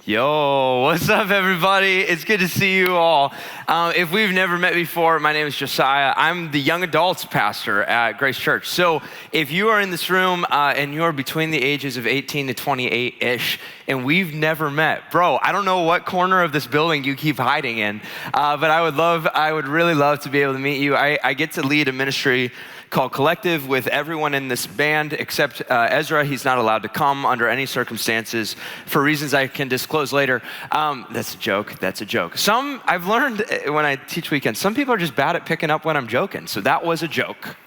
Yo, what's up, everybody? It's good to see you all. If we've never met before, my name is Josiah. I'm the young adults pastor at Grace Church. So if you are in this room and you're between the ages of 18 to 28-ish, and we've never met, bro, I don't know what corner of this building you keep hiding in, but I would really love to be able to meet you. I get to lead a ministry called Collective with everyone in this band except Ezra. He's not allowed to come under any circumstances for reasons I can disclose later. That's a joke. I've learned when I teach weekends, some people are just bad at picking up when I'm joking. So that was a joke.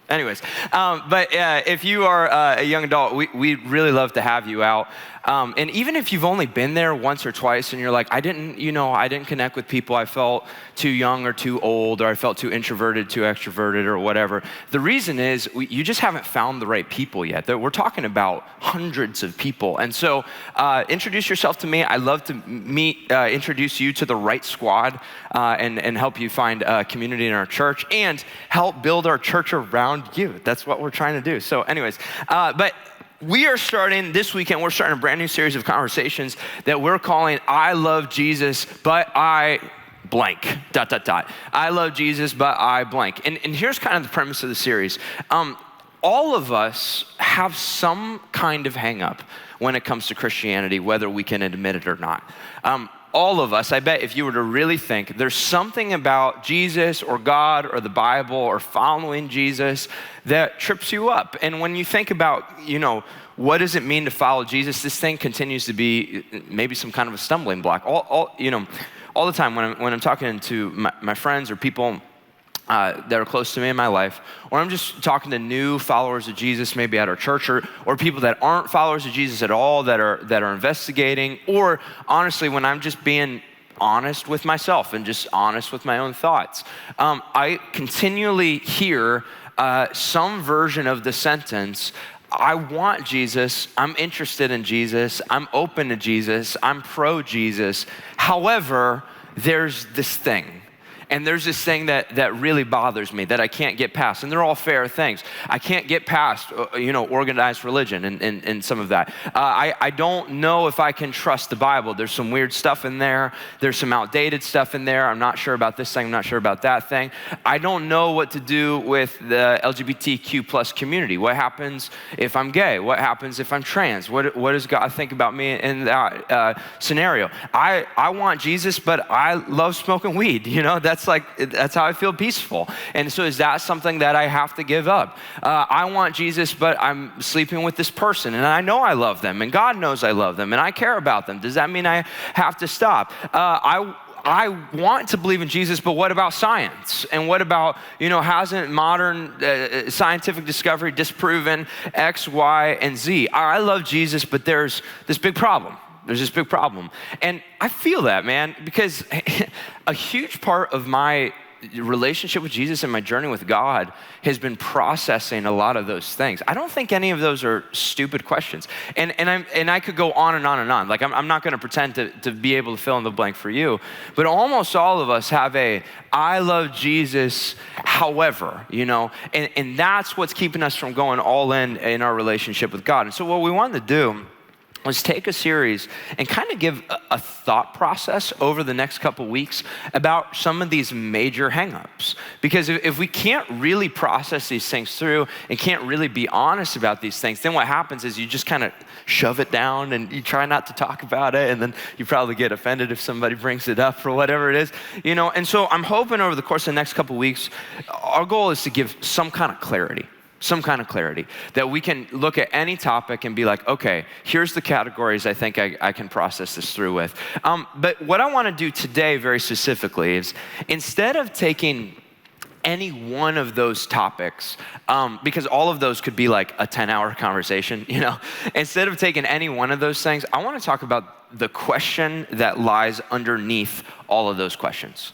Anyways, but if you are a young adult, we'd really love to have you out. And even if you've only been there once or twice and you're like, I didn't connect with people. I felt too young or too old, or I felt too introverted, too extroverted, or whatever. The reason is you just haven't found the right people yet. We're talking about hundreds of people. And so introduce yourself to me. I'd love to introduce you to the right squad and help you find a community in our church and help build our church around you. That's what we're trying to do. So anyways, but we are starting this weekend, we're starting a brand new series of conversations that we're calling I Love Jesus, but I blank, ... I love Jesus, but I blank. And here's kind of the premise of the series. All of us have some kind of hang up when it comes to Christianity, whether we can admit it or not. All of us, I bet if you were to really think, there's something about Jesus or God or the Bible or following Jesus that trips you up. And when you think about, what does it mean to follow Jesus, this thing continues to be maybe some kind of a stumbling block. All the time when I'm talking to my friends or people that are close to me in my life, or I'm just talking to new followers of Jesus, maybe at our church, or people that aren't followers of Jesus at all, that are investigating, or honestly, when I'm just being honest with myself and just honest with my own thoughts, I continually hear some version of the sentence, I want Jesus, I'm interested in Jesus, I'm open to Jesus, I'm pro-Jesus. However, there's this thing. And there's this thing that really bothers me that I can't get past. And they're all fair things. I can't get past, organized religion and some of that. I don't know if I can trust the Bible. There's some weird stuff in there. There's some outdated stuff in there. I'm not sure about this thing. I'm not sure about that thing. I don't know what to do with the LGBTQ plus community. What happens if I'm gay? What happens if I'm trans? What does God think about me in that scenario? I want Jesus, but I love smoking weed. That's how I feel peaceful. And so is that something that I have to give up? I want Jesus, but I'm sleeping with this person, and I know I love them, and God knows I love them, and I care about them. Does that mean I have to stop? I want to believe in Jesus, but what about science? And what about, hasn't modern scientific discovery disproven X, Y, and Z? I love Jesus, but there's this big problem. And I feel that, man, because a huge part of my relationship with Jesus and my journey with God has been processing a lot of those things. I don't think any of those are stupid questions. And I could go on and on and on. Like, I'm not going to pretend to be able to fill in the blank for you, but almost all of us have I love Jesus, however, and that's what's keeping us from going all in our relationship with God. And so what we wanted to do was take a series and kind of give a thought process over the next couple weeks about some of these major hangups. Because if we can't really process these things through and can't really be honest about these things, then what happens is you just kind of shove it down and you try not to talk about it, and then you probably get offended if somebody brings it up or whatever it is. And so I'm hoping over the course of the next couple weeks, our goal is to give some kind of clarity that we can look at any topic and be like, okay, here's the categories I think I can process this through with. But what I want to do today very specifically is, instead of taking any one of those topics, because all of those could be like a 10-hour conversation, instead of taking any one of those things, I want to talk about the question that lies underneath all of those questions.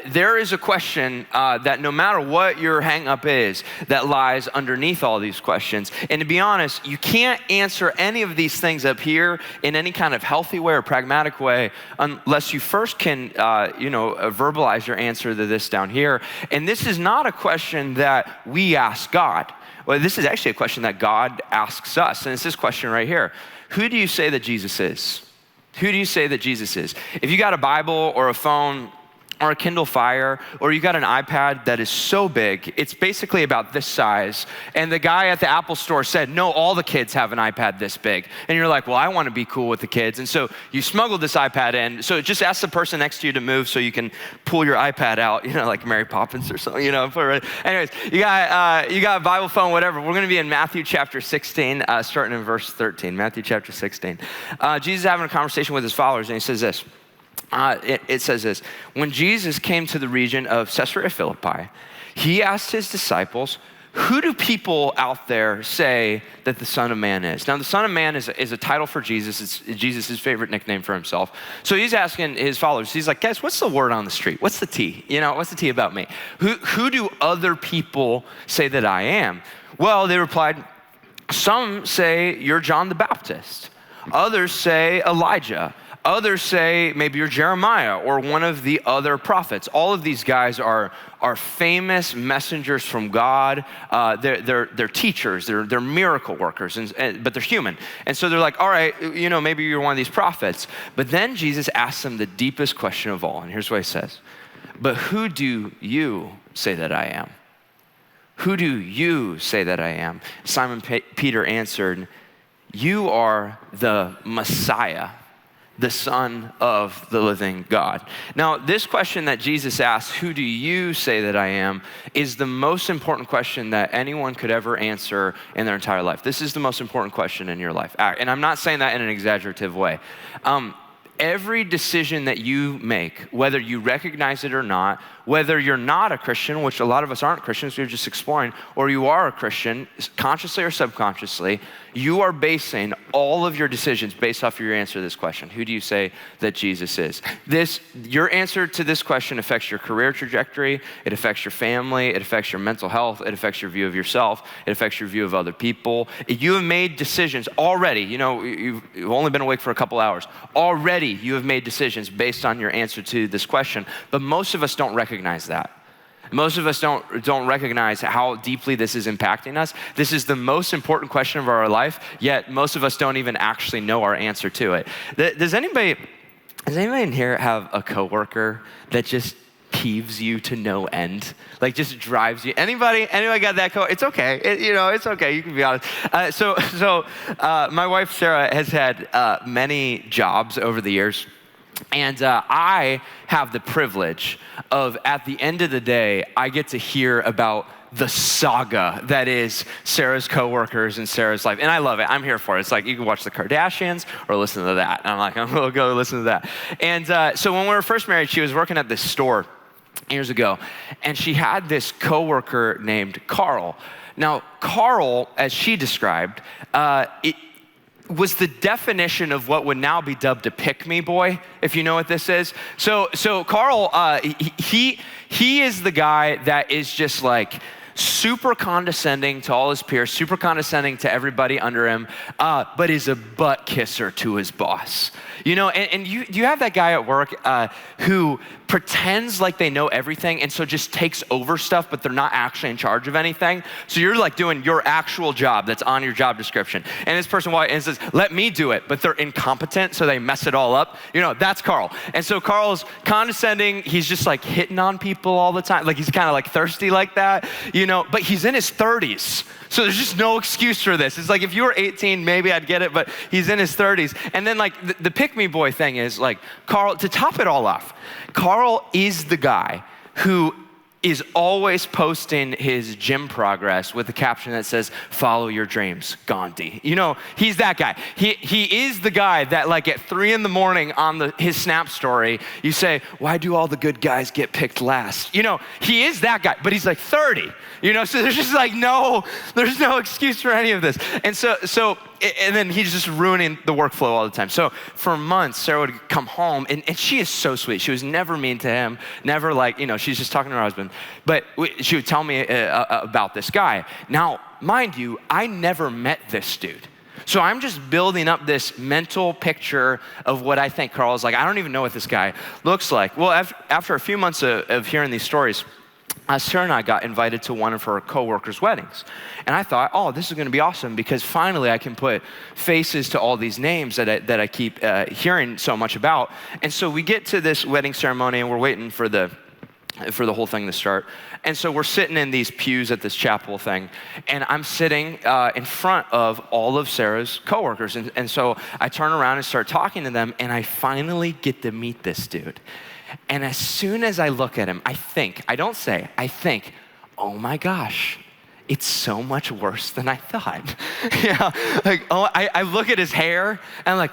There is a question that no matter what your hang up is, that lies underneath all these questions. And to be honest, you can't answer any of these things up here in any kind of healthy way or pragmatic way unless you first can, verbalize your answer to this down here. And this is not a question that we ask God. Well, this is actually a question that God asks us. And it's this question right here. Who do you say that Jesus is? Who do you say that Jesus is? If you got a Bible or a phone or a Kindle Fire, or you got an iPad that is so big, it's basically about this size. And the guy at the Apple store said, no, all the kids have an iPad this big. And you're like, well, I want to be cool with the kids. And so you smuggled this iPad in. So just ask the person next to you to move so you can pull your iPad out, like Mary Poppins or something, Anyways, you got a Bible, phone, whatever. We're going to be in Matthew chapter 16, starting in verse 13. Matthew chapter 16. Jesus is having a conversation with his followers, and he says this. It says this, when Jesus came to the region of Caesarea Philippi, he asked his disciples, who do people out there say that the Son of Man is? Now, the Son of Man is a title for Jesus. It's Jesus' favorite nickname for himself. So he's asking his followers, he's like, guys, what's the word on the street? What's the tea? What's the tea about me? Who do other people say that I am? Well, they replied, some say you're John the Baptist. Others say Elijah. Others say maybe you're Jeremiah or one of the other prophets. All of these guys are famous messengers from God. They're teachers. They're miracle workers, but they're human. And so they're like, all right, maybe you're one of these prophets. But then Jesus asks them the deepest question of all. And here's what he says. But who do you say that I am? Who do you say that I am? Simon Peter answered, you are the Messiah, the Son of the living God. Now, this question that Jesus asked, who do you say that I am, is the most important question that anyone could ever answer in their entire life. This is the most important question in your life. And I'm not saying that in an exaggerative way. Every decision that you make, whether you recognize it or not, whether you're not a Christian, which a lot of us aren't Christians, we're just exploring, or you are a Christian, consciously or subconsciously, you are basing all of your decisions based off of your answer to this question. Who do you say that Jesus is? Your answer to this question affects your career trajectory, it affects your family, it affects your mental health, it affects your view of yourself, it affects your view of other people. You have made decisions already, you've only been awake for a couple hours. Already you have made decisions based on your answer to this question, but most of us don't recognize that. Most of us don't recognize how deeply this is impacting us. This is the most important question of our life, yet most of us don't even actually know our answer to it. Does anybody in here have a coworker that just peeves you to no end? Like just drives you? Anybody got that coworker? It's okay. It's okay. You can be honest. So my wife, Sarah, has had many jobs over the years. And I have the privilege of, at the end of the day, I get to hear about the saga that is Sarah's coworkers and Sarah's life. And I love it. I'm here for it. It's like you can watch the Kardashians or listen to that. And I'm like, I'm going to go listen to that. And so when we were first married, she was working at this store years ago. And she had this coworker named Carl. Now, Carl, as she described, was the definition of what would now be dubbed a pick-me boy, if you know what this is. So Carl, he is the guy that is just like super condescending to all his peers, super condescending to everybody under him, but is a butt kisser to his boss. And you have that guy at work who pretends like they know everything and so just takes over stuff, but they're not actually in charge of anything. So you're like doing your actual job that's on your job description. And this person walks in and says, let me do it, but they're incompetent, so they mess it all up. That's Carl. And so Carl's condescending. He's just like hitting on people all the time. Like he's kind of like thirsty like that, but he's in his 30s. So there's just no excuse for this. It's like if you were 18, maybe I'd get it, but he's in his 30s. And then like the pick-me boy thing is like Carl, to top it all off, Carl is the guy who is always posting his gym progress with a caption that says, follow your dreams, Gandhi. He's that guy. He is the guy that like at 3 a.m. on his Snap story, you say, why do all the good guys get picked last? He is that guy, but he's like 30, so there's just like there's no excuse for any of this. And then he's just ruining the workflow all the time. So for months, Sarah would come home, and she is so sweet. She was never mean to him, never like, she's just talking to her husband. But she would tell me about this guy. Now, mind you, I never met this dude. So I'm just building up this mental picture of what I think Carl is like. I don't even know what this guy looks like. Well, after a few months of hearing these stories, Sarah and I got invited to one of her coworkers' weddings. And I thought, oh, this is gonna be awesome because finally I can put faces to all these names that I keep hearing so much about. And so we get to this wedding ceremony and we're waiting for the whole thing to start. And so we're sitting in these pews at this chapel thing, and I'm sitting in front of all of Sarah's coworkers. And so I turn around and start talking to them, and I finally get to meet this dude. And as soon as I look at him, I think, oh my gosh, it's so much worse than I thought. Yeah, like, oh, I look at his hair, and I'm like,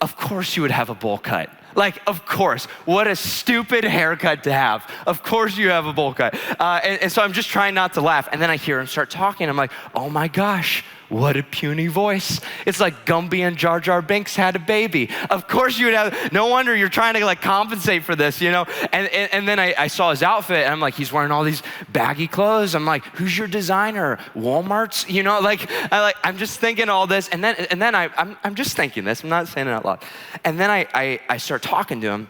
of course you would have a bowl cut. Like, of course. What a stupid haircut to have. Of course you have a bowl cut. And so I'm just trying not to laugh. And then I hear him start talking. I'm like, oh my gosh, what a puny voice. It's like Gumby and Jar Jar Binks had a baby. Of course you would have, no wonder you're trying to like compensate for this, you know? And then I saw his outfit and I'm like, he's wearing all these baggy clothes. I'm like, who's your designer? Walmart's? You know, I'm just thinking all this. And then I'm just thinking this. I'm not saying it out loud. And then I start talking to him.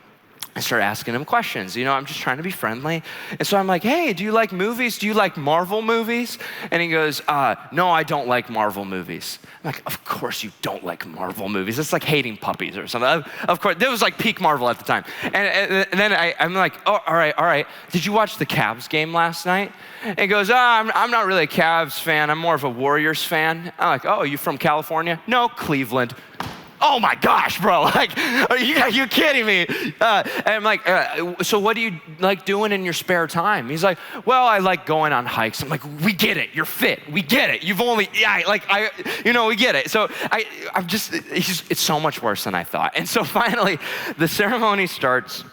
I start asking him questions. You know, I'm just trying to be friendly. And so I'm like, hey, do you like movies? Do you like Marvel movies? And he goes, no, I don't like Marvel movies. I'm like, of course you don't like Marvel movies. It's like hating puppies or something. Of course, it was like peak Marvel at the time. And then I'm like, oh, all right. Did you watch the Cavs game last night? And he goes, I'm not really a Cavs fan. I'm more of a Warriors fan. I'm like, oh, you from California? No, Cleveland. Oh my gosh, bro, like, are you kidding me? And I'm like, so what do you like doing in your spare time? He's like, well, I like going on hikes. I'm like, we get it, you're fit, we get it. We get it. So it's so much worse than I thought. And so finally, the ceremony starts.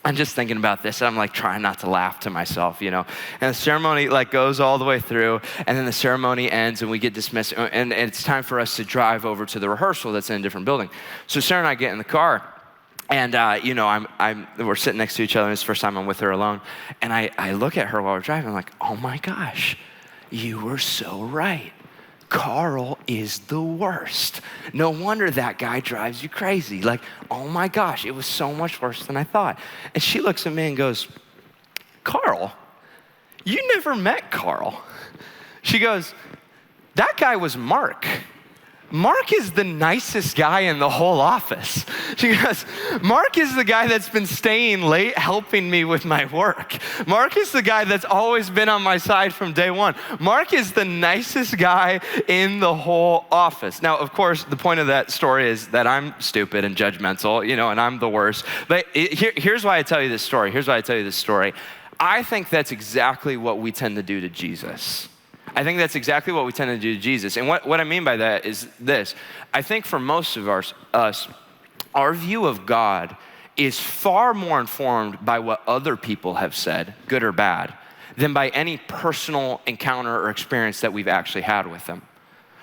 I'm just thinking about this, and I'm like trying not to laugh to myself, you know. And the ceremony like goes all the way through, and then the ceremony ends, and we get dismissed, and it's time for us to drive over to the rehearsal that's in a different building. So Sarah and I get in the car, and we're sitting next to each other, and it's the first time I'm with her alone. And I look at her while we're driving, I'm like, oh my gosh, you were so right. Carl is the worst. No wonder that guy drives you crazy. Like, oh my gosh, it was so much worse than I thought. And she looks at me and goes, Carl, you never met Carl. She goes, that guy was Mark. Mark is the nicest guy in the whole office. She goes, Mark is the guy that's been staying late helping me with my work. Mark is the guy that's always been on my side from day one. Mark is the nicest guy in the whole office. Now, of course, the point of that story is that I'm stupid and judgmental, you know, and I'm the worst. But here's why I tell you this story. I think that's exactly what we tend to do to Jesus. I think that's exactly what we tend to do to Jesus. And what I mean by that is this. I think for most of us, our view of God is far more informed by what other people have said, good or bad, than by any personal encounter or experience that we've actually had with him.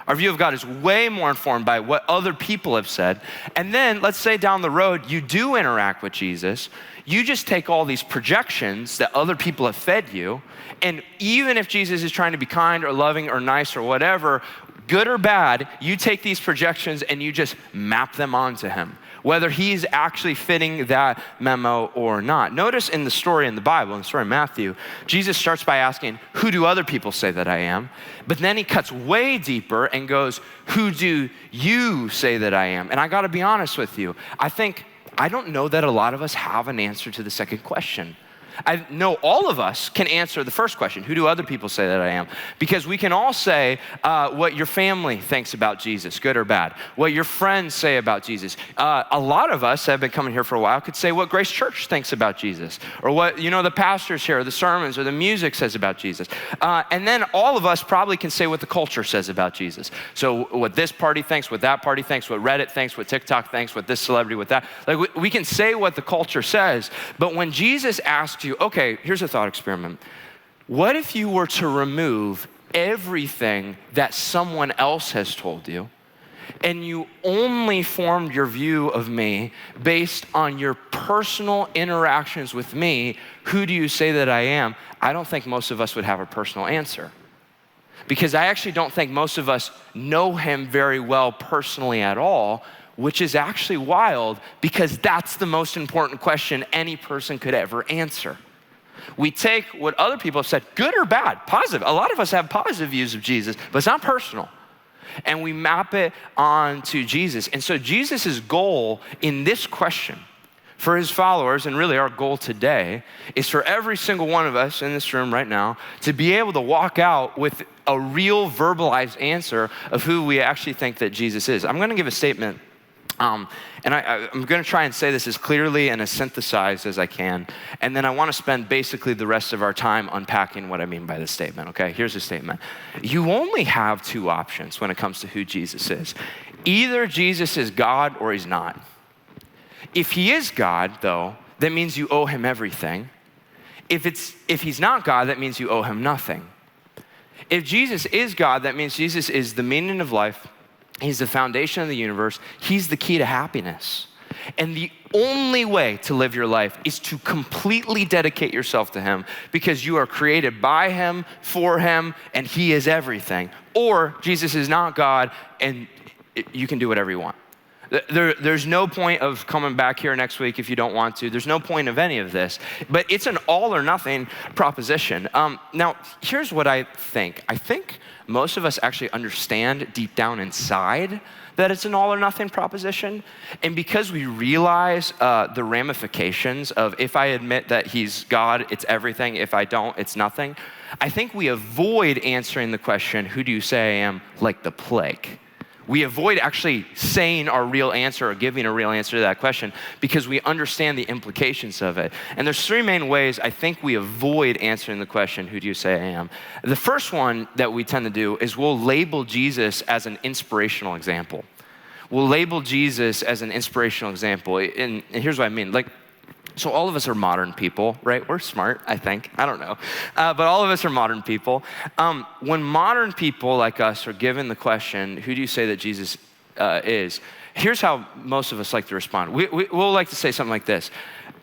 Our view of God is way more informed by what other people have said. And then, let's say down the road, you do interact with Jesus. You just take all these projections that other people have fed you, and even if Jesus is trying to be kind or loving or nice or whatever, good or bad, you take these projections and you just map them onto him, whether he's actually fitting that memo or not. Notice in the story in the Bible, in the story of Matthew, Jesus starts by asking, who do other people say that I am? But then he cuts way deeper and goes, who do you say that I am? And I gotta be honest with you, I don't know that a lot of us have an answer to the second question. I know all of us can answer the first question, who do other people say that I am? Because we can all say what your family thinks about Jesus, good or bad, what your friends say about Jesus. A lot of us that have been coming here for a while could say what Grace Church thinks about Jesus, or what the pastors here, or the sermons, or the music says about Jesus. And then all of us probably can say what the culture says about Jesus. So what this party thinks, what that party thinks, what Reddit thinks, what TikTok thinks, what this celebrity, what that. Like we can say what the culture says, but when Jesus asks you, okay, here's a thought experiment. What if you were to remove everything that someone else has told you, and you only formed your view of me based on your personal interactions with me? Who do you say that I am? I don't think most of us would have a personal answer, because I actually don't think most of us know him very well personally at all, which is actually wild, because that's the most important question any person could ever answer. We take what other people have said, good or bad, positive. A lot of us have positive views of Jesus, but it's not personal. And we map it onto Jesus. And so Jesus' goal in this question for his followers, and really our goal today, is for every single one of us in this room right now to be able to walk out with a real verbalized answer of who we actually think that Jesus is. I'm going to give a statement. I'm going to try and say this as clearly and as synthesized as I can. And then I want to spend basically the rest of our time unpacking what I mean by this statement, okay? Here's the statement. You only have two options when it comes to who Jesus is. Either Jesus is God or he's not. If he is God, though, that means you owe him everything. If he's not God, that means you owe him nothing. If Jesus is God, that means Jesus is the meaning of life. He's the foundation of the universe. He's the key to happiness. And the only way to live your life is to completely dedicate yourself to him because you are created by him, for him, and he is everything. Or Jesus is not God and you can do whatever you want. There's no point of coming back here next week if you don't want to. There's no point of any of this. But it's an all or nothing proposition. Now, here's what I think. I think most of us actually understand deep down inside that it's an all or nothing proposition. And because we realize the ramifications of if I admit that he's God, it's everything. If I don't, it's nothing. I think we avoid answering the question, who do you say I am, like the plague. We avoid actually saying our real answer or giving a real answer to that question because we understand the implications of it. And there's three main ways I think we avoid answering the question, who do you say I am? The first one that we tend to do is we'll label Jesus as an inspirational example. We'll label Jesus as an inspirational example. And here's what I mean. So all of us are modern people, right? We're smart, I think. I don't know. But all of us are modern people. When modern people like us are given the question, who do you say that Jesus is? Here's how most of us like to respond. We'll like to say something like this.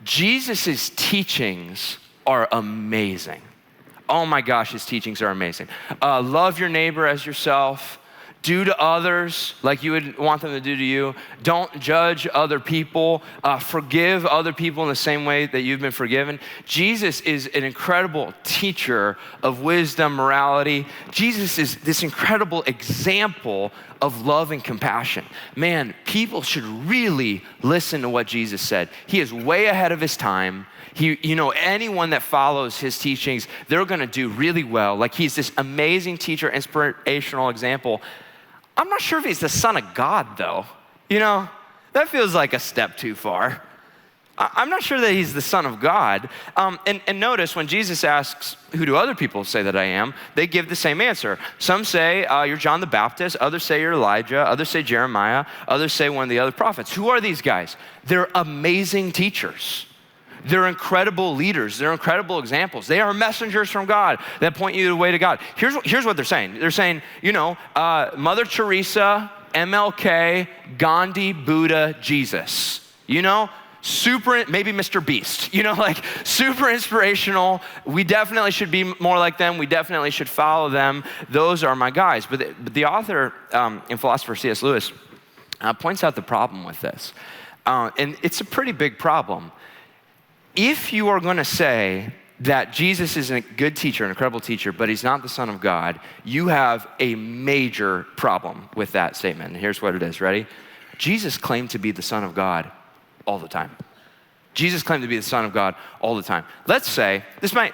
Jesus' teachings are amazing. Oh my gosh, his teachings are amazing. Love your neighbor as yourself. Do to others like you would want them to do to you. Don't judge other people. Forgive other people in the same way that you've been forgiven. Jesus is an incredible teacher of wisdom, morality. Jesus is this incredible example of love and compassion. Man, people should really listen to what Jesus said. He is way ahead of his time. Anyone that follows his teachings, they're gonna do really well. Like he's this amazing teacher, inspirational example. I'm not sure if he's the son of God, though. That feels like a step too far. I'm not sure that he's the son of God. And notice when Jesus asks, who do other people say that I am? They give the same answer. Some say you're John the Baptist. Others say you're Elijah. Others say Jeremiah. Others say one of the other prophets. Who are these guys? They're amazing teachers. They're incredible leaders. They're incredible examples. They are messengers from God that point you the way to God. Here's what they're saying. They're saying, Mother Teresa, MLK, Gandhi, Buddha, Jesus. Super, maybe Mr. Beast. Super inspirational. We definitely should be more like them. We definitely should follow them. Those are my guys. But the author and philosopher C.S. Lewis points out the problem with this. And it's a pretty big problem. If you are going to say that Jesus is a good teacher, an incredible teacher, but he's not the Son of God, you have a major problem with that statement. And here's what it is. Ready? Jesus claimed to be the Son of God all the time. Jesus claimed to be the Son of God all the time. Let's say, this might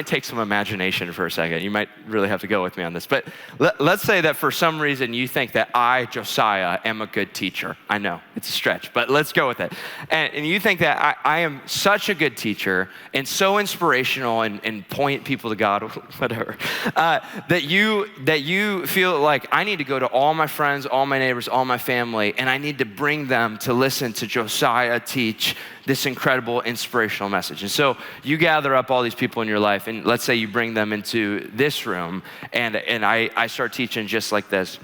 take some imagination for a second. You might really have to go with me on this. But let's say that for some reason you think that I, Josiah, am a good teacher. I know, it's a stretch, but let's go with it. And you think that I am such a good teacher and so inspirational and point people to God, whatever, that you feel like I need to go to all my friends, all my neighbors, all my family, and I need to bring them to listen to Josiah teach this incredible inspirational message. And so you gather up all these people in your life, and let's say you bring them into this room, and I start teaching just like this.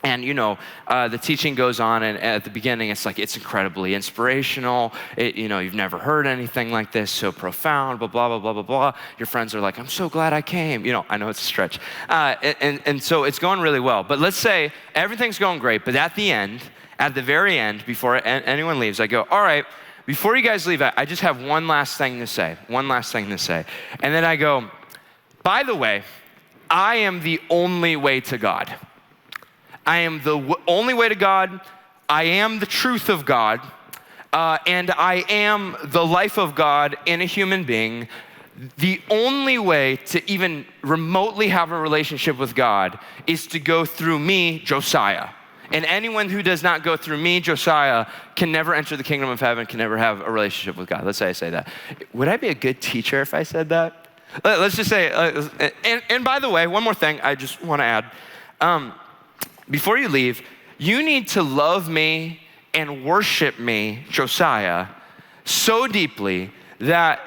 And the teaching goes on, and at the beginning, it's incredibly inspirational. You've never heard anything like this, so profound, blah, blah, blah, blah, blah, blah. Your friends are like, I'm so glad I came. I know it's a stretch. And so it's going really well. But let's say everything's going great, but at the very end, before anyone leaves, I go, all right, before you guys leave, I just have one last thing to say. And then I go, by the way, I am the only way to God. I am the only way to God. I am the truth of God. And I am the life of God in a human being. The only way to even remotely have a relationship with God is to go through me, Josiah. And anyone who does not go through me, Josiah, can never enter the kingdom of heaven, can never have a relationship with God. Let's say I say that. Would I be a good teacher if I said that? Let's just say, and by the way, one more thing I just want to add. Before you leave, you need to love me and worship me, Josiah, so deeply that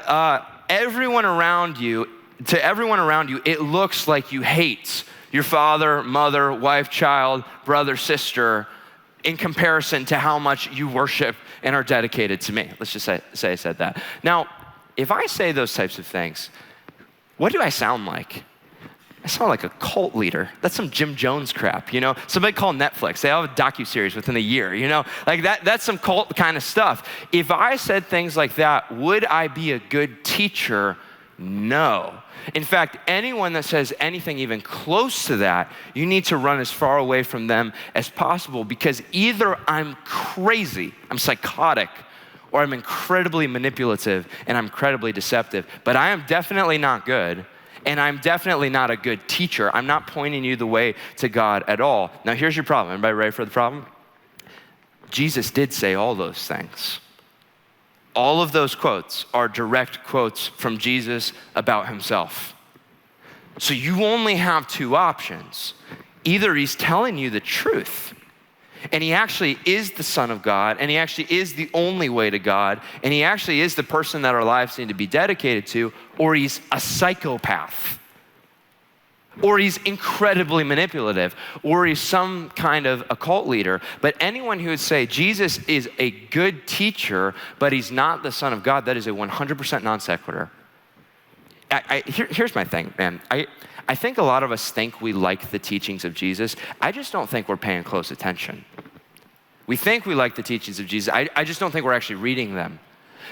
everyone around you, it looks like you hate your father, mother, wife, child, brother, sister, in comparison to how much you worship and are dedicated to me. Let's just say I said that. Now, if I say those types of things, what do I sound like? I sound like a cult leader. That's some Jim Jones crap, you know? Somebody call Netflix. They have a docuseries within a year, you know? Like that's some cult kind of stuff. If I said things like that, would I be a good teacher? No. In fact, anyone that says anything even close to that, you need to run as far away from them as possible, because either I'm crazy, I'm psychotic, or I'm incredibly manipulative and I'm incredibly deceptive. But I am definitely not good, and I'm definitely not a good teacher. I'm not pointing you the way to God at all. Now here's your problem. Everybody ready for the problem? Jesus did say all those things. All of those quotes are direct quotes from Jesus about himself. So you only have two options. Either he's telling you the truth, and he actually is the Son of God, and he actually is the only way to God, and he actually is the person that our lives need to be dedicated to, or he's a psychopath, or he's incredibly manipulative, or he's some kind of a cult leader. But anyone who would say Jesus is a good teacher, but he's not the Son of God, that is a 100% non sequitur. Here's my thing, man. I think a lot of us think we like the teachings of Jesus. I just don't think we're paying close attention. We think we like the teachings of Jesus. I just don't think we're actually reading them.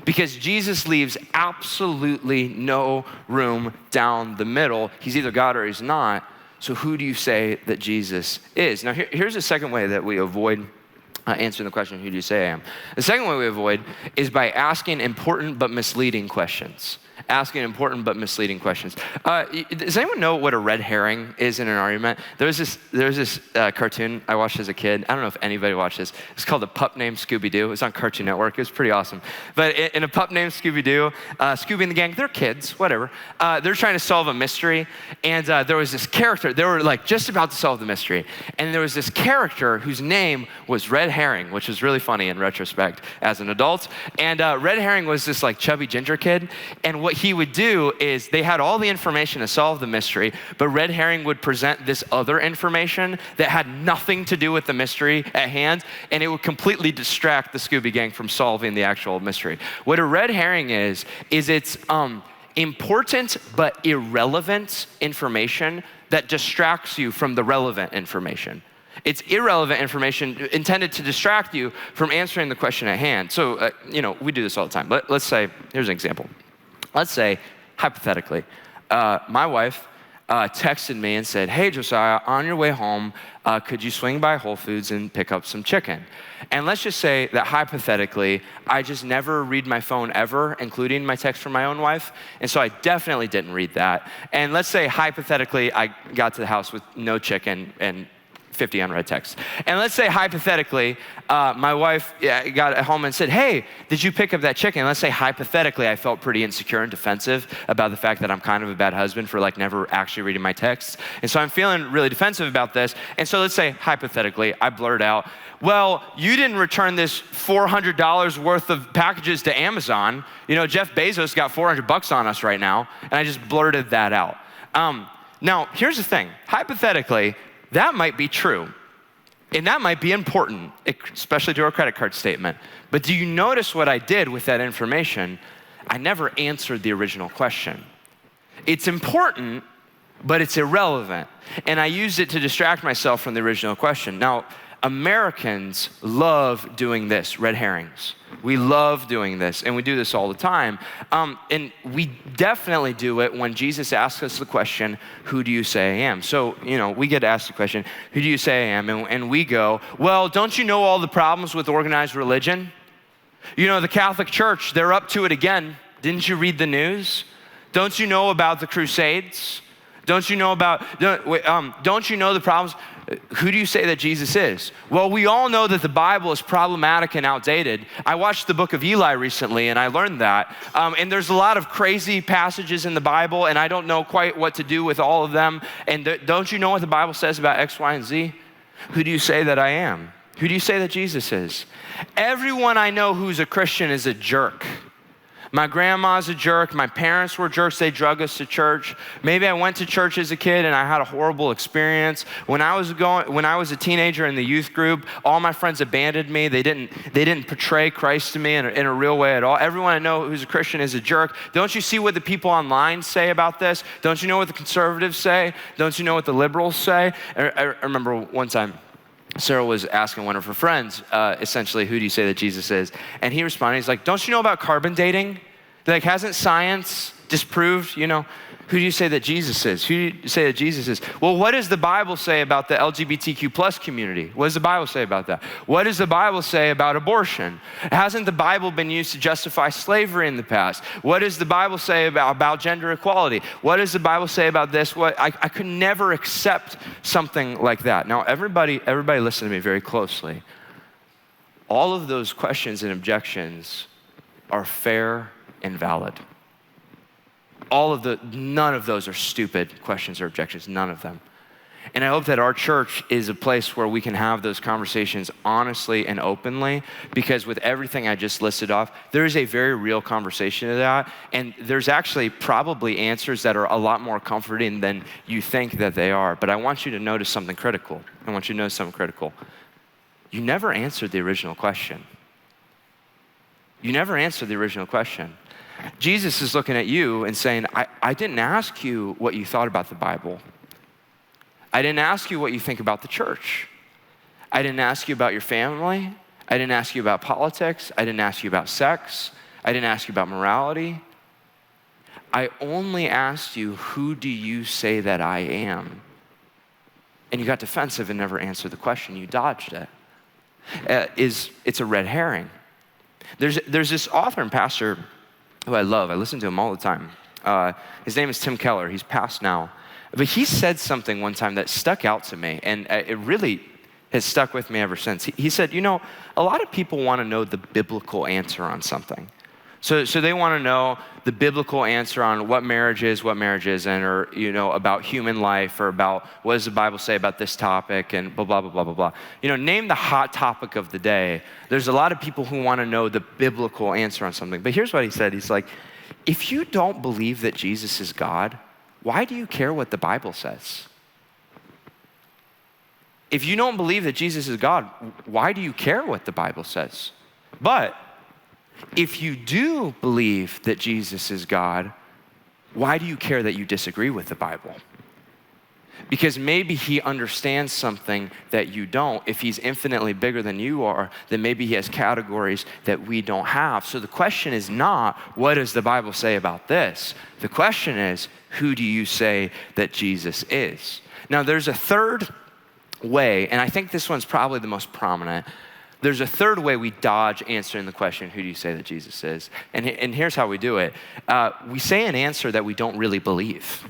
Because Jesus leaves absolutely no room down the middle. He's either God or he's not. So who do you say that Jesus is? Now here's the second way that we avoid answering the question, who do you say I am? The second way we avoid is by asking important but misleading questions. Does anyone know what a red herring is in an argument? There was this cartoon I watched as a kid. I don't know if anybody watched this. It's called A Pup Named Scooby-Doo. It was on Cartoon Network. It was pretty awesome. But in A Pup Named Scooby-Doo, Scooby and the gang, they're kids, whatever. They're trying to solve a mystery. And there was this character. They were like just about to solve the mystery. And there was this character whose name was Red Herring, which was really funny in retrospect as an adult. And Red Herring was this like chubby ginger kid. And what he would do is they had all the information to solve the mystery, but Red Herring would present this other information that had nothing to do with the mystery at hand, and it would completely distract the Scooby Gang from solving the actual mystery. What a red herring is it's important but irrelevant information that distracts you from the relevant information. It's irrelevant information intended to distract you from answering the question at hand. So, we do this all the time. Let's say, here's an example. Let's say, hypothetically, my wife texted me and said, "Hey, Josiah, on your way home, could you swing by Whole Foods and pick up some chicken?" And let's just say that hypothetically, I just never read my phone ever, including my text from my own wife. And so I definitely didn't read that. And let's say hypothetically, I got to the house with no chicken and 50 unread texts. And let's say hypothetically, my wife got at home and said, "Hey, did you pick up that chicken?" Let's say hypothetically, I felt pretty insecure and defensive about the fact that I'm kind of a bad husband for like never actually reading my texts. And so I'm feeling really defensive about this. And so let's say hypothetically, I blurt out, "Well, you didn't return this $400 worth of packages to Amazon. You know, Jeff Bezos got $400 on us right now." And I just blurted that out. Now, here's the thing. Hypothetically, that might be true, and that might be important, especially to our credit card statement. But do you notice what I did with that information? I never answered the original question. It's important, but it's irrelevant, and I used it to distract myself from the original question. Now, Americans love doing this, red herrings. We love doing this, and we do this all the time. And we definitely do it when Jesus asks us the question, who do you say I am? So, we get asked the question, who do you say I am? And we go, well, don't you know all the problems with organized religion? The Catholic Church, they're up to it again. Didn't you read the news? Don't you know about the Crusades? Don't you know the problems? Who do you say that Jesus is? Well, we all know that the Bible is problematic and outdated. I watched the book of Eli recently, and I learned that. And there's a lot of crazy passages in the Bible, and I don't know quite what to do with all of them. And don't you know what the Bible says about X, Y, and Z? Who do you say that I am? Who do you say that Jesus is? Everyone I know who's a Christian is a jerk. My grandma's a jerk. My parents were jerks. They drug us to church. Maybe I went to church as a kid and I had a horrible experience. When I was a teenager in the youth group, all my friends abandoned me. They didn't portray Christ to me in a real way at all. Everyone I know who's a Christian is a jerk. Don't you see what the people online say about this? Don't you know what the conservatives say? Don't you know what the liberals say? I remember one time, Sarah was asking one of her friends, essentially, who do you say that Jesus is? And he responded, he's like, don't you know about carbon dating? Like, hasn't science disproved, who do you say that Jesus is? Who do you say that Jesus is? Well, what does the Bible say about the LGBTQ plus community? What does the Bible say about that? What does the Bible say about abortion? Hasn't the Bible been used to justify slavery in the past? What does the Bible say about gender equality? What does the Bible say about this? I could never accept something like that. Now, everybody listen to me very closely. All of those questions and objections are fair and valid. None of those are stupid questions or objections, none of them. And I hope that our church is a place where we can have those conversations honestly and openly, because with everything I just listed off, there is a very real conversation to that, and there's actually probably answers that are a lot more comforting than you think that they are. But I want you to notice something critical. You never answered the original question. Jesus is looking at you and saying, I didn't ask you what you thought about the Bible. I didn't ask you what you think about the church. I didn't ask you about your family. I didn't ask you about politics. I didn't ask you about sex. I didn't ask you about morality. I only asked you, who do you say that I am? And you got defensive and never answered the question. You dodged it. It's a red herring. There's this author and pastor who I love. I listen to him all the time. His name is Tim Keller. He's passed now. But he said something one time that stuck out to me, and it really has stuck with me ever since. He said, a lot of people want to know the biblical answer on something. So they want to know the biblical answer on what marriage is, what marriage isn't, or, about human life, or about what does the Bible say about this topic, and blah, blah, blah, blah, blah, blah. Name the hot topic of the day. There's a lot of people who want to know the biblical answer on something. But here's what he said. He's like, if you don't believe that Jesus is God, why do you care what the Bible says? If you don't believe that Jesus is God, why do you care what the Bible says? But if you do believe that Jesus is God, why do you care that you disagree with the Bible? Because maybe he understands something that you don't. If he's infinitely bigger than you are, then maybe he has categories that we don't have. So the question is not, what does the Bible say about this? The question is, who do you say that Jesus is? Now, there's a third way, and I think this one's probably the most prominent. There's a third way we dodge answering the question, who do you say that Jesus is? And here's how we do it. We say an answer that we don't really believe.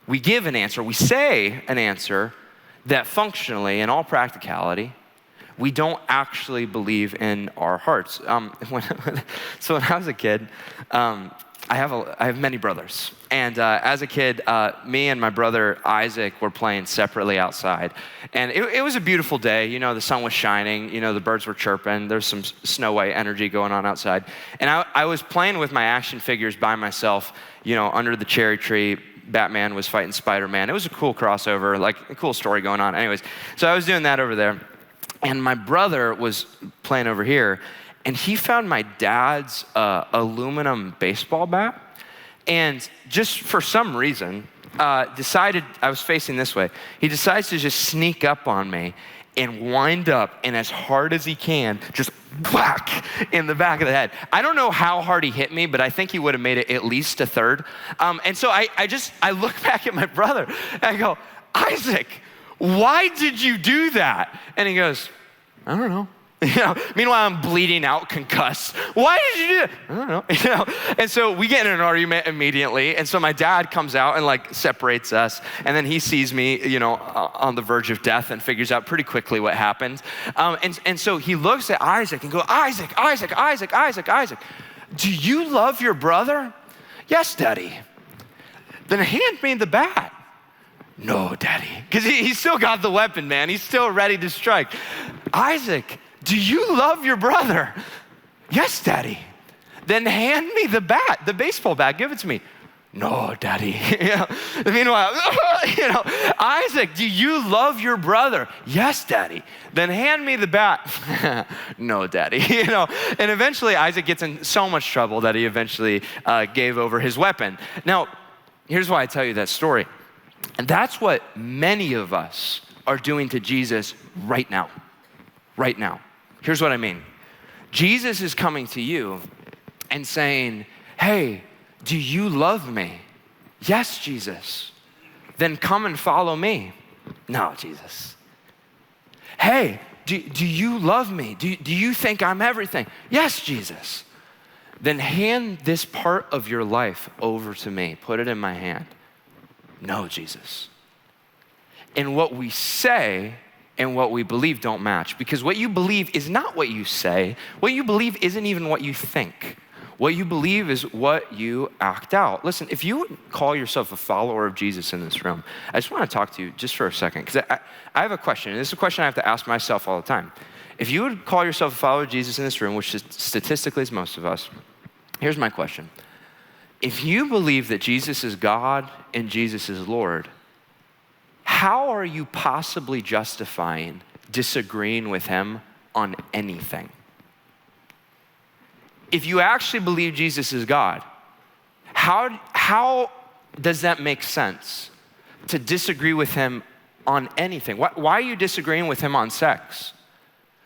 We give an answer, we say an answer that functionally, in all practicality, we don't actually believe in our hearts. When I was a kid, I have many brothers. And as a kid, me and my brother Isaac were playing separately outside. And it was a beautiful day. The sun was shining. The birds were chirping. There's some Snow White energy going on outside. And I was playing with my action figures by myself, under the cherry tree. Batman was fighting Spider-Man. It was a cool crossover, like a cool story going on. Anyways, so I was doing that over there. And my brother was playing over here. And he found my dad's aluminum baseball bat, and just for some reason, decided, I was facing this way, he decides to just sneak up on me and wind up and as hard as he can, just whack in the back of the head. I don't know how hard he hit me, but I think he would have made it at least a third. And so I look back at my brother and I go, Isaac, why did you do that? And he goes, I don't know. Meanwhile, I'm bleeding out, concussed. Why did you do that? I don't know. And so we get in an argument immediately. And so my dad comes out and like separates us. And then he sees me, on the verge of death and figures out pretty quickly what happened. And so he looks at Isaac and goes, Isaac, do you love your brother? Yes, Daddy. Then hand me the bat. No, Daddy. Because he still got the weapon, man. He's still ready to strike. Isaac, do you love your brother? Yes, Daddy. Then hand me the bat, the baseball bat. Give it to me. No, Daddy. Meanwhile, Isaac, do you love your brother? Yes, Daddy. Then hand me the bat. No, Daddy. And eventually Isaac gets in so much trouble that he eventually gave over his weapon. Now, here's why I tell you that story. And that's what many of us are doing to Jesus right now. Right now. Here's what I mean. Jesus is coming to you and saying, hey, do you love me? Yes, Jesus. Then come and follow me. No, Jesus. Hey, do you love me? Do you think I'm everything? Yes, Jesus. Then hand this part of your life over to me. Put it in my hand. No, Jesus. And what we say and what we believe don't match, because what you believe is not what you say. What you believe isn't even what you think. What you believe is what you act out. Listen, if you would call yourself a follower of Jesus in this room, I just want to talk to you just for a second, because I have a question, and this is a question I have to ask myself all the time. If you would call yourself a follower of Jesus in this room, which is statistically is most of us, here's my question. If you believe that Jesus is God and Jesus is Lord, how are you possibly justifying disagreeing with him on anything? If you actually believe Jesus is God, how does that make sense to disagree with him on anything? Why are you disagreeing with him on sex?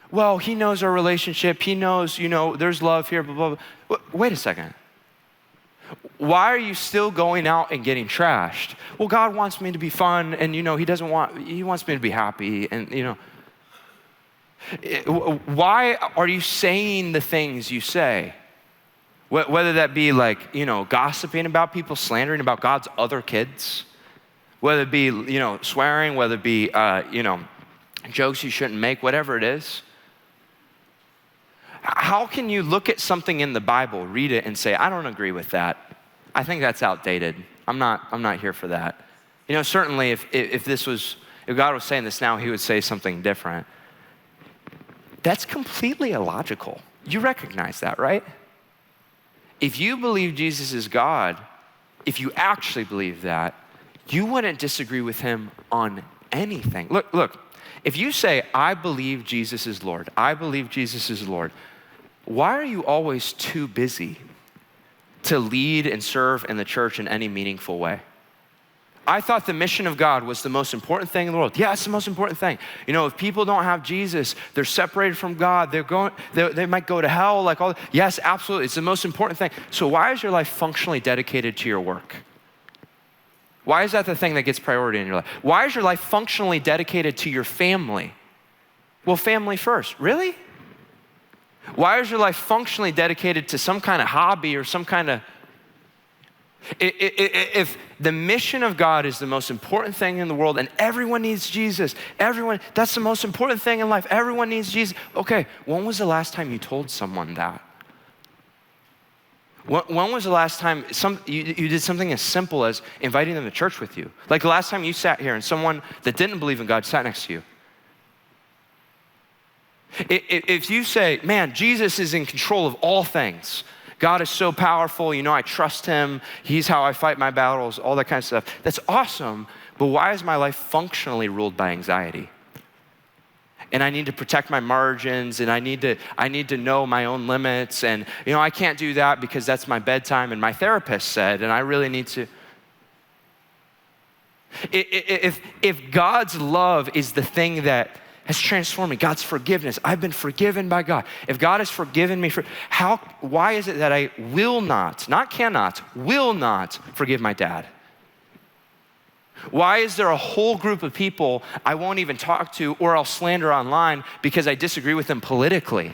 Well, he knows our relationship. He knows, there's love here, blah, blah, blah. Wait a second. Why are you still going out and getting trashed? Well, God wants me to be fun, and he wants me to be happy, and why are you saying the things you say? Whether that be like, gossiping about people, slandering about God's other kids, whether it be, swearing, whether it be, jokes you shouldn't make, whatever it is. How can you look at something in the Bible, read it, and say, I don't agree with that. I think that's outdated. I'm not here for that. Certainly if God was saying this now, he would say something different. That's completely illogical. You recognize that, right? If you believe Jesus is God, if you actually believe that, you wouldn't disagree with him on anything. Look, if you say, I believe Jesus is Lord, I believe Jesus is Lord, why are you always too busy to lead and serve in the church in any meaningful way? I thought the mission of God was the most important thing in the world. Yeah, it's the most important thing. If people don't have Jesus, they're separated from God. They might go to hell. Yes, absolutely. It's the most important thing. So why is your life functionally dedicated to your work? Why is that the thing that gets priority in your life? Why is your life functionally dedicated to your family? Well, family first. Really? Why is your life functionally dedicated to some kind of hobby or some kind of... If the mission of God is the most important thing in the world and everyone needs Jesus, that's the most important thing in life. Everyone needs Jesus. Okay, when was the last time you told someone that? When was the last time you did something as simple as inviting them to church with you? Like the last time you sat here and someone that didn't believe in God sat next to you. If you say, man, Jesus is in control of all things. God is so powerful, I trust him. He's how I fight my battles, all that kind of stuff. That's awesome, but why is my life functionally ruled by anxiety? And I need to protect my margins, and I need to know my own limits, and I can't do that because that's my bedtime, and my therapist said, and I really need to. If God's love is the thing that has transformed me. God's forgiveness. I've been forgiven by God. If God has forgiven me, why is it that I will not cannot, will not forgive my dad? Why is there a whole group of people I won't even talk to or I'll slander online because I disagree with them politically?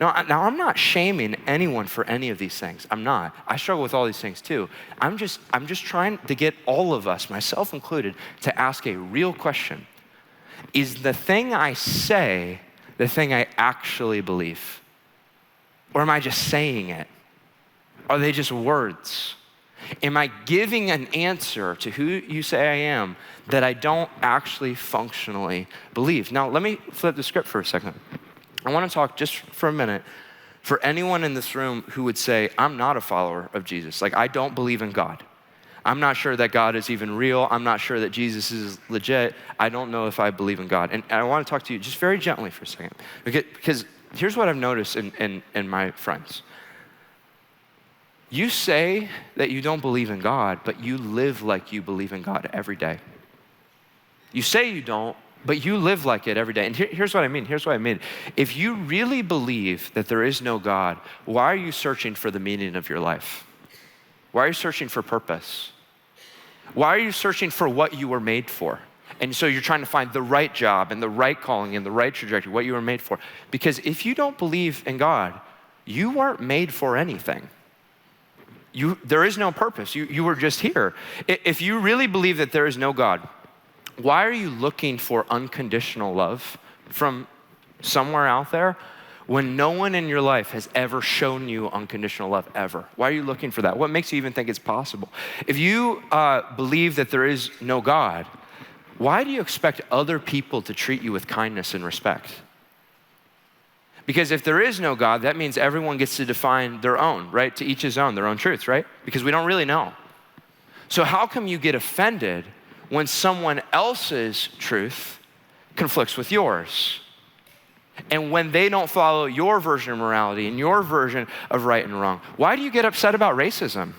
Now, I'm not shaming anyone for any of these things. I'm not. I struggle with all these things too. I'm just trying to get all of us, myself included, to ask a real question. Is the thing I say the thing I actually believe? Or am I just saying it? Are they just words? Am I giving an answer to who you say I am that I don't actually functionally believe? Now, let me flip the script for a second. I want to talk just for a minute for anyone in this room who would say, I'm not a follower of Jesus. Like, I don't believe in God. I'm not sure that God is even real. I'm not sure that Jesus is legit. I don't know if I believe in God. And I want to talk to you just very gently for a second. Because here's what I've noticed in my friends. You say that you don't believe in God, but you live like you believe in God every day. You say you don't, but you live like it every day. And here's what I mean. If you really believe that there is no God, why are you searching for the meaning of your life? Why are you searching for purpose? Why are you searching for what you were made for? And so you're trying to find the right job and the right calling and the right trajectory, what you were made for. Because if you don't believe in God, you weren't made for anything. There is no purpose. You were just here. If you really believe that there is no God, why are you looking for unconditional love from somewhere out there when no one in your life has ever shown you unconditional love ever? Why are you looking for that? What makes you even think it's possible? If you believe that there is no God, why do you expect other people to treat you with kindness and respect? Because if there is no God, that means everyone gets to define their own, right? To each his own, their own truths, right? Because we don't really know. So how come you get offended when someone else's truth conflicts with yours? And when they don't follow your version of morality and your version of right and wrong? Why do you get upset about racism?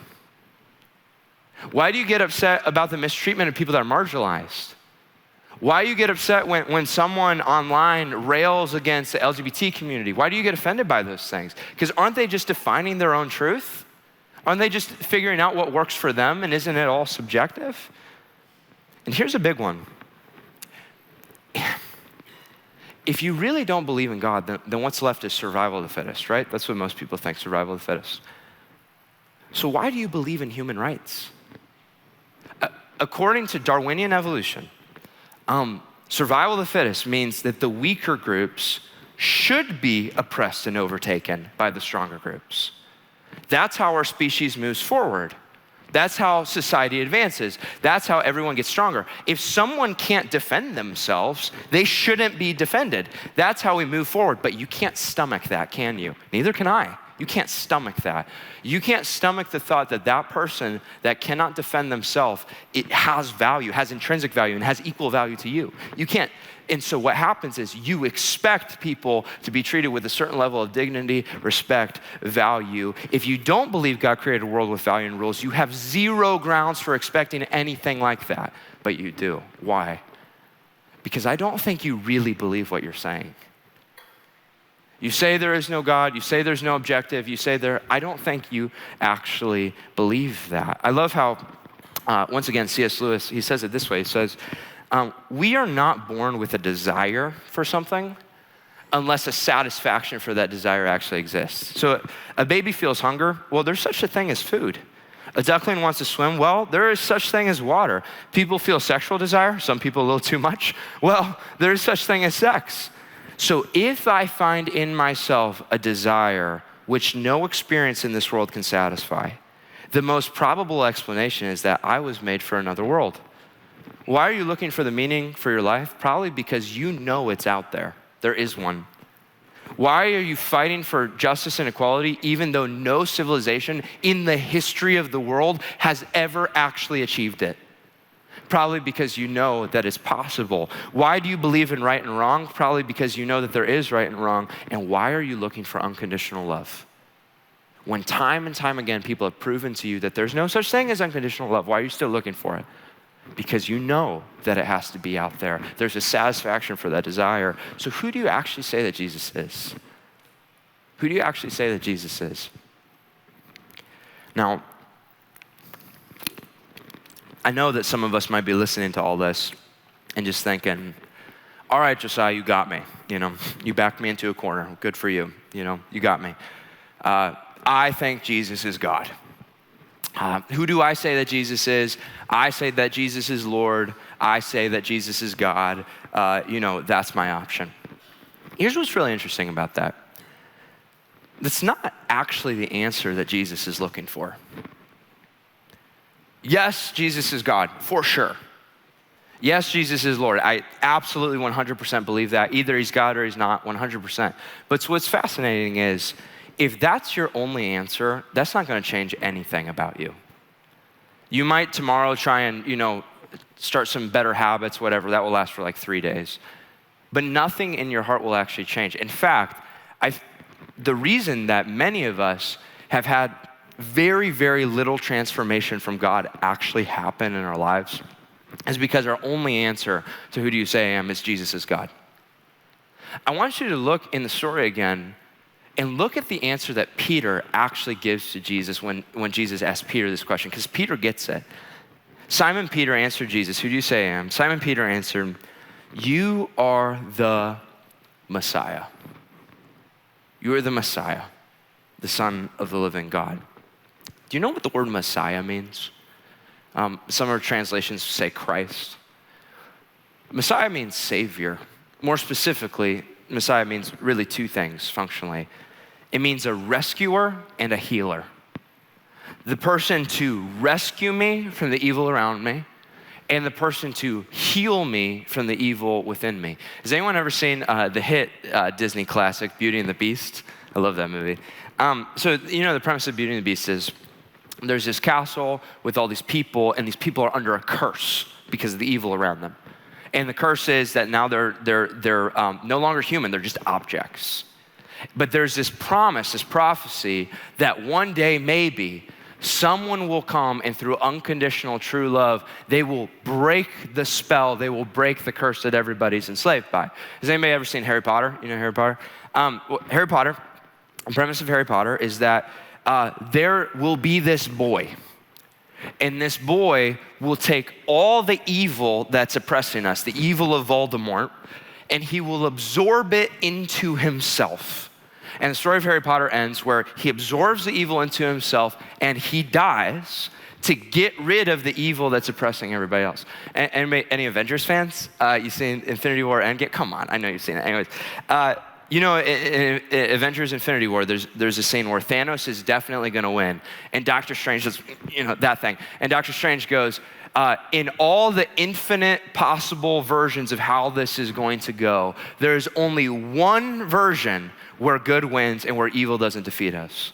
Why do you get upset about the mistreatment of people that are marginalized? Why do you get upset when someone online rails against the LGBT community? Why do you get offended by those things? Because aren't they just defining their own truth? Aren't they just figuring out what works for them, and isn't it all subjective? And here's a big one. If you really don't believe in God, then what's left is survival of the fittest, right? That's what most people think, survival of the fittest. So why do you believe in human rights? According to Darwinian evolution, survival of the fittest means that the weaker groups should be oppressed and overtaken by the stronger groups. That's how our species moves forward. That's how society advances. That's how everyone gets stronger. If someone can't defend themselves, they shouldn't be defended. That's how we move forward. But you can't stomach that, can you? Neither can I. You can't stomach that. You can't stomach the thought that that person that cannot defend themselves, it has value, has intrinsic value, and has equal value to you. You can't. And so what happens is you expect people to be treated with a certain level of dignity, respect, value. If you don't believe God created a world with value and rules, you have zero grounds for expecting anything like that. But you do. Why? Because I don't think you really believe what you're saying. You say there is no God, you say there's no objective, you say I don't think you actually believe that. I love how, once again, C.S. Lewis, he says it this way, he says, we are not born with a desire for something unless a satisfaction for that desire actually exists. So a baby feels hunger, well, there's such a thing as food. A duckling wants to swim, well, there is such thing as water. People feel sexual desire, some people a little too much, well, there is such thing as sex. So if I find in myself a desire which no experience in this world can satisfy, the most probable explanation is that I was made for another world. Why are you looking for the meaning for your life? Probably because you know it's out there. There is one. Why are you fighting for justice and equality even though no civilization in the history of the world has ever actually achieved it? Probably because you know that it's possible. Why do you believe in right and wrong? Probably because you know that there is right and wrong. And why are you looking for unconditional love? When time and time again people have proven to you that there's no such thing as unconditional love, why are you still looking for it? because you know that it has to be out there. There's a satisfaction for that desire. So who do you actually say that Jesus is? Who do you actually say that Jesus is? Now, I know that some of us might be listening to all this and just thinking, all right, Josiah, you got me. You backed me into a corner. Good for you. You got me. I think Jesus is God. Who do I say that Jesus is? I say that Jesus is Lord. I say that Jesus is God. That's my option. Here's what's really interesting about that. That's not actually the answer that Jesus is looking for. Yes, Jesus is God, for sure. Yes, Jesus is Lord. I absolutely 100% believe that. Either he's God or he's not, 100%. But what's fascinating is, if that's your only answer, that's not going to change anything about you. You might tomorrow try and, start some better habits, whatever. That will last for like 3 days. But nothing in your heart will actually change. In fact, the reason that many of us have had very, very little transformation from God actually happen in our lives is because our only answer to who do you say I am is Jesus is God. I want you to look in the story again and look at the answer that Peter actually gives to Jesus when Jesus asked Peter this question, because Peter gets it. Simon Peter answered Jesus, who do you say I am? Simon Peter answered, you are the Messiah. You are the Messiah, the Son of the living God. Do you know what the word Messiah means? Some of our translations say Christ. Messiah means Savior. More specifically, Messiah means really two things functionally. It means a rescuer and a healer. The person to rescue me from the evil around me, and the person to heal me from the evil within me. Has anyone ever seen the hit Disney classic, Beauty and the Beast? I love that movie. So the premise of Beauty and the Beast is there's this castle with all these people, and these people are under a curse because of the evil around them. And the curse is that now they're no longer human, they're just objects. But there's this promise, this prophecy that one day maybe someone will come and through unconditional true love, they will break the spell, they will break the curse that everybody's enslaved by. Has anybody ever seen Harry Potter? You know Harry Potter? Harry Potter, the premise of Harry Potter is that there will be this boy, and this boy will take all the evil that's oppressing us, the evil of Voldemort, and he will absorb it into himself. And the story of Harry Potter ends where he absorbs the evil into himself and he dies to get rid of the evil that's oppressing everybody else. Any Avengers fans? You seen Infinity War Endgame? Come on, I know you've seen it. Anyways, in Avengers Infinity War, there's a scene where Thanos is definitely gonna win. And Doctor Strange does, that thing. And Doctor Strange goes, in all the infinite possible versions of how this is going to go, there's only one version where good wins and where evil doesn't defeat us.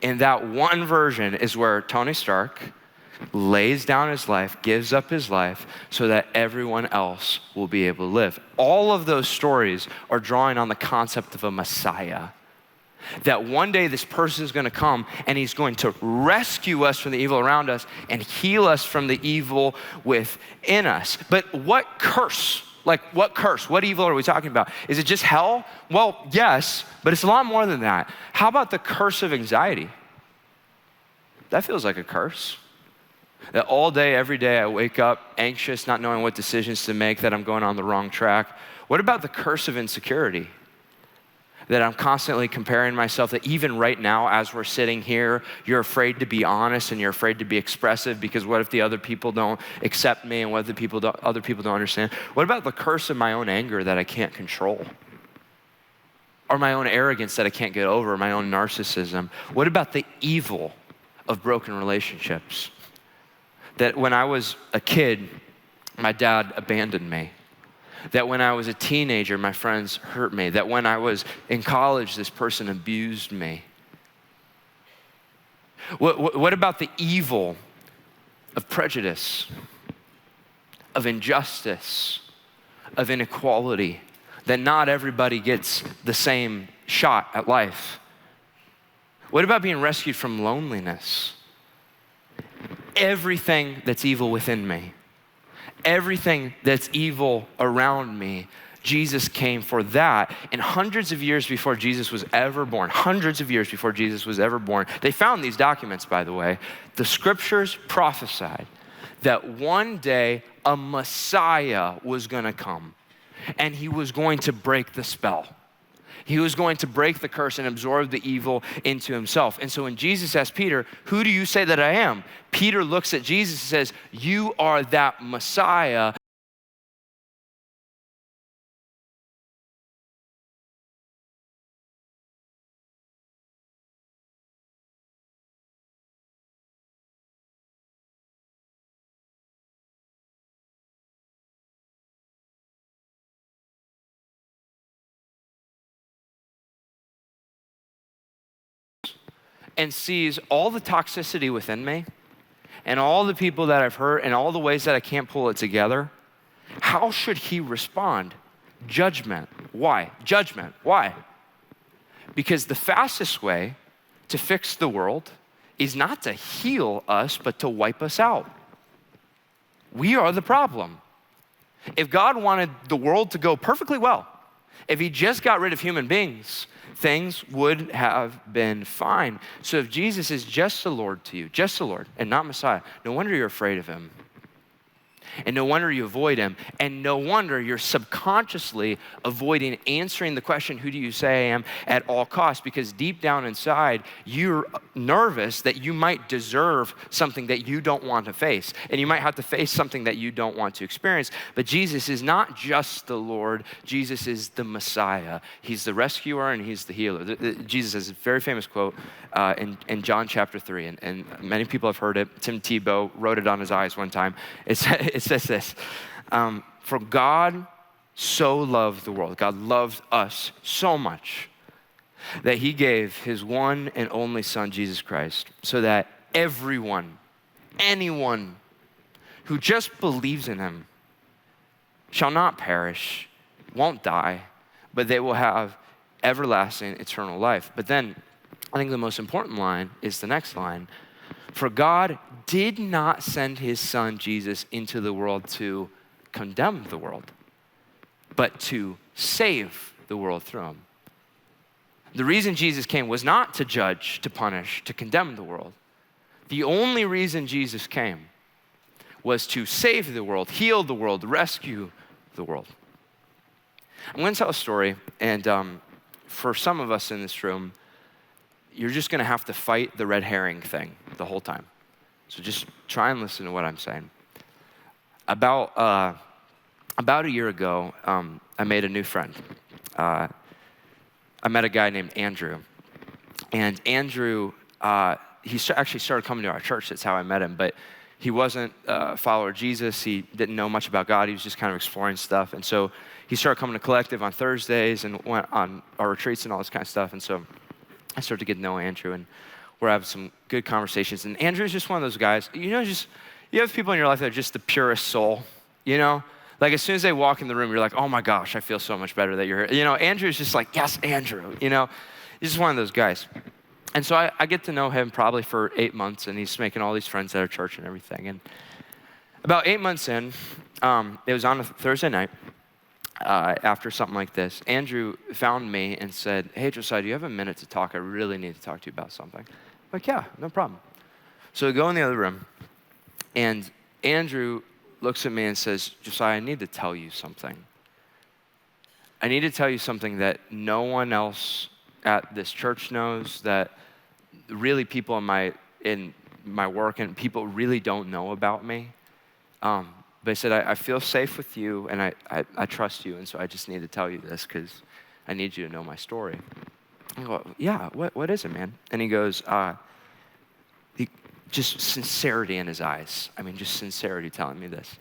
And that one version is where Tony Stark lays down his life, gives up his life so that everyone else will be able to live. All of those stories are drawing on the concept of a Messiah. That one day this person is going to come and he's going to rescue us from the evil around us and heal us from the evil within us. But what curse? What curse? What evil are we talking about? Is it just hell? Well, yes, but it's a lot more than that. How about the curse of anxiety? That feels like a curse. That all day, every day, I wake up anxious, not knowing what decisions to make, that I'm going on the wrong track. What about the curse of insecurity? That I'm constantly comparing myself, that even right now as we're sitting here, you're afraid to be honest and you're afraid to be expressive because what if the other people don't accept me and what if other people don't understand? What about the curse of my own anger that I can't control? Or my own arrogance that I can't get over, my own narcissism? What about the evil of broken relationships? That when I was a kid, my dad abandoned me. That when I was a teenager, my friends hurt me. That when I was in college, this person abused me. What about the evil of prejudice, of injustice, of inequality? That not everybody gets the same shot at life. What about being rescued from loneliness? Everything that's evil within me everything that's evil around me, Jesus came for that. And hundreds of years before Jesus was ever born, they found these documents, by the way. The scriptures prophesied that one day a Messiah was gonna come and he was going to break the spell. He was going to break the curse and absorb the evil into himself. And so when Jesus asked Peter, who do you say that I am? Peter looks at Jesus and says, you are that Messiah. And sees all the toxicity within me and all the people that I've hurt and all the ways that I can't pull it together, how should he respond? Judgment. Why? Judgment. Why? Because the fastest way to fix the world is not to heal us, but to wipe us out. We are the problem. If God wanted the world to go perfectly well, if he just got rid of human beings, things would have been fine. So if Jesus is just the Lord to you, just the Lord and not Messiah, no wonder you're afraid of him. And no wonder you avoid him. And no wonder you're subconsciously avoiding answering the question, who do you say I am, at all costs? Because deep down inside, you're nervous that you might deserve something that you don't want to face. And you might have to face something that you don't want to experience. But Jesus is not just the Lord. Jesus is the Messiah. He's the rescuer and he's the healer. Jesus has a very famous quote in John chapter 3. And many people have heard it. Tim Tebow wrote it on his eyes one time. It says this, for God so loved the world, God loved us so much that he gave his one and only son, Jesus Christ, so that everyone, anyone who just believes in him shall not perish, won't die, but they will have everlasting eternal life. But then I think the most important line is the next line. For God did not send his son Jesus into the world to condemn the world, but to save the world through him. The reason Jesus came was not to judge, to punish, to condemn the world. The only reason Jesus came was to save the world, heal the world, rescue the world. I'm going to tell a story, and for some of us in this room, you're just gonna have to fight the red herring thing the whole time. So just try and listen to what I'm saying. About a year ago, I made a new friend. I met a guy named Andrew. And Andrew, he actually started coming to our church. That's how I met him. But he wasn't a follower of Jesus. He didn't know much about God. He was just kind of exploring stuff. And so he started coming to Collective on Thursdays and went on our retreats and all this kind of stuff. And so I started to get to know Andrew, and we're having some good conversations. And Andrew's just one of those guys, you have people in your life that are just the purest soul, Like as soon as they walk in the room, you're like, oh my gosh, I feel so much better that you're here. Andrew's just like, yes, Andrew, He's just one of those guys. And so I get to know him probably for 8 months, and he's making all these friends at our church and everything. And about 8 months in, it was on a Thursday night, after something like this, Andrew found me and said, hey, Josiah, do you have a minute to talk? I really need to talk to you about something. I'm like, yeah, no problem. So we go in the other room, and Andrew looks at me and says, Josiah, I need to tell you something. I need to tell you something that no one else at this church knows, that really people in my work and people really don't know about me. But he said, I feel safe with you, and I trust you, and so I just need to tell you this because I need you to know my story. I go, yeah, what is it, man? And he goes, just sincerity in his eyes. I mean, just sincerity telling me this.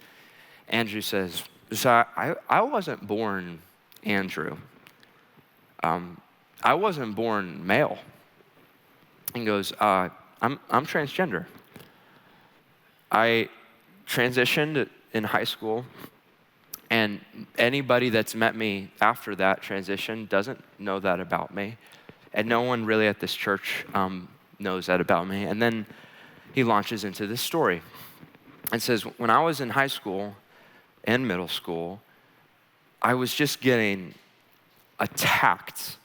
Andrew says, so I wasn't born Andrew. I wasn't born male. He goes, I'm transgender. I transitioned in high school, and anybody that's met me after that transition doesn't know that about me, and no one really at this church knows that about me. And then he launches into this story and says, when I was in high school, and middle school, I was just getting attacked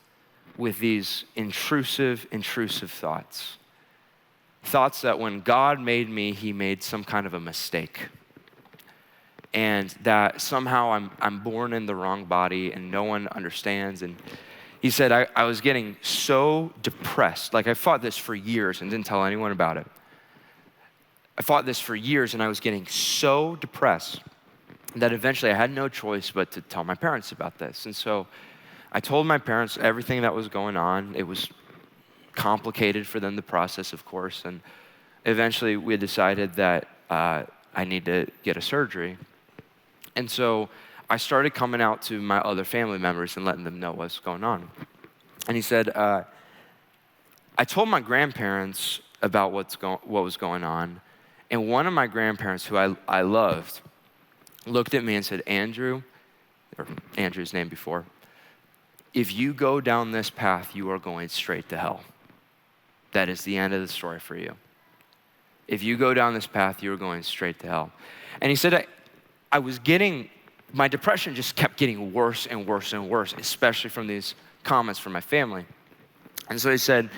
with these intrusive thoughts. Thoughts that when God made me, he made some kind of a mistake. And that somehow I'm born in the wrong body and no one understands. And he said, I was getting so depressed. Like I fought this for years and didn't tell anyone about it. I fought this for years and I was getting so depressed that eventually I had no choice but to tell my parents about this. And so I told my parents everything that was going on. It was complicated for them to process, of course. And eventually we decided that I need to get a surgery. And so I started coming out to my other family members and letting them know what's going on. And he said, I told my grandparents about what was going on. And one of my grandparents, who I loved, looked at me and said, Andrew, or Andrew's name before, if you go down this path, you are going straight to hell. That is the end of the story for you. If you go down this path, you are going straight to hell. And he said, my depression just kept getting worse and worse and worse, especially from these comments from my family. And so he said,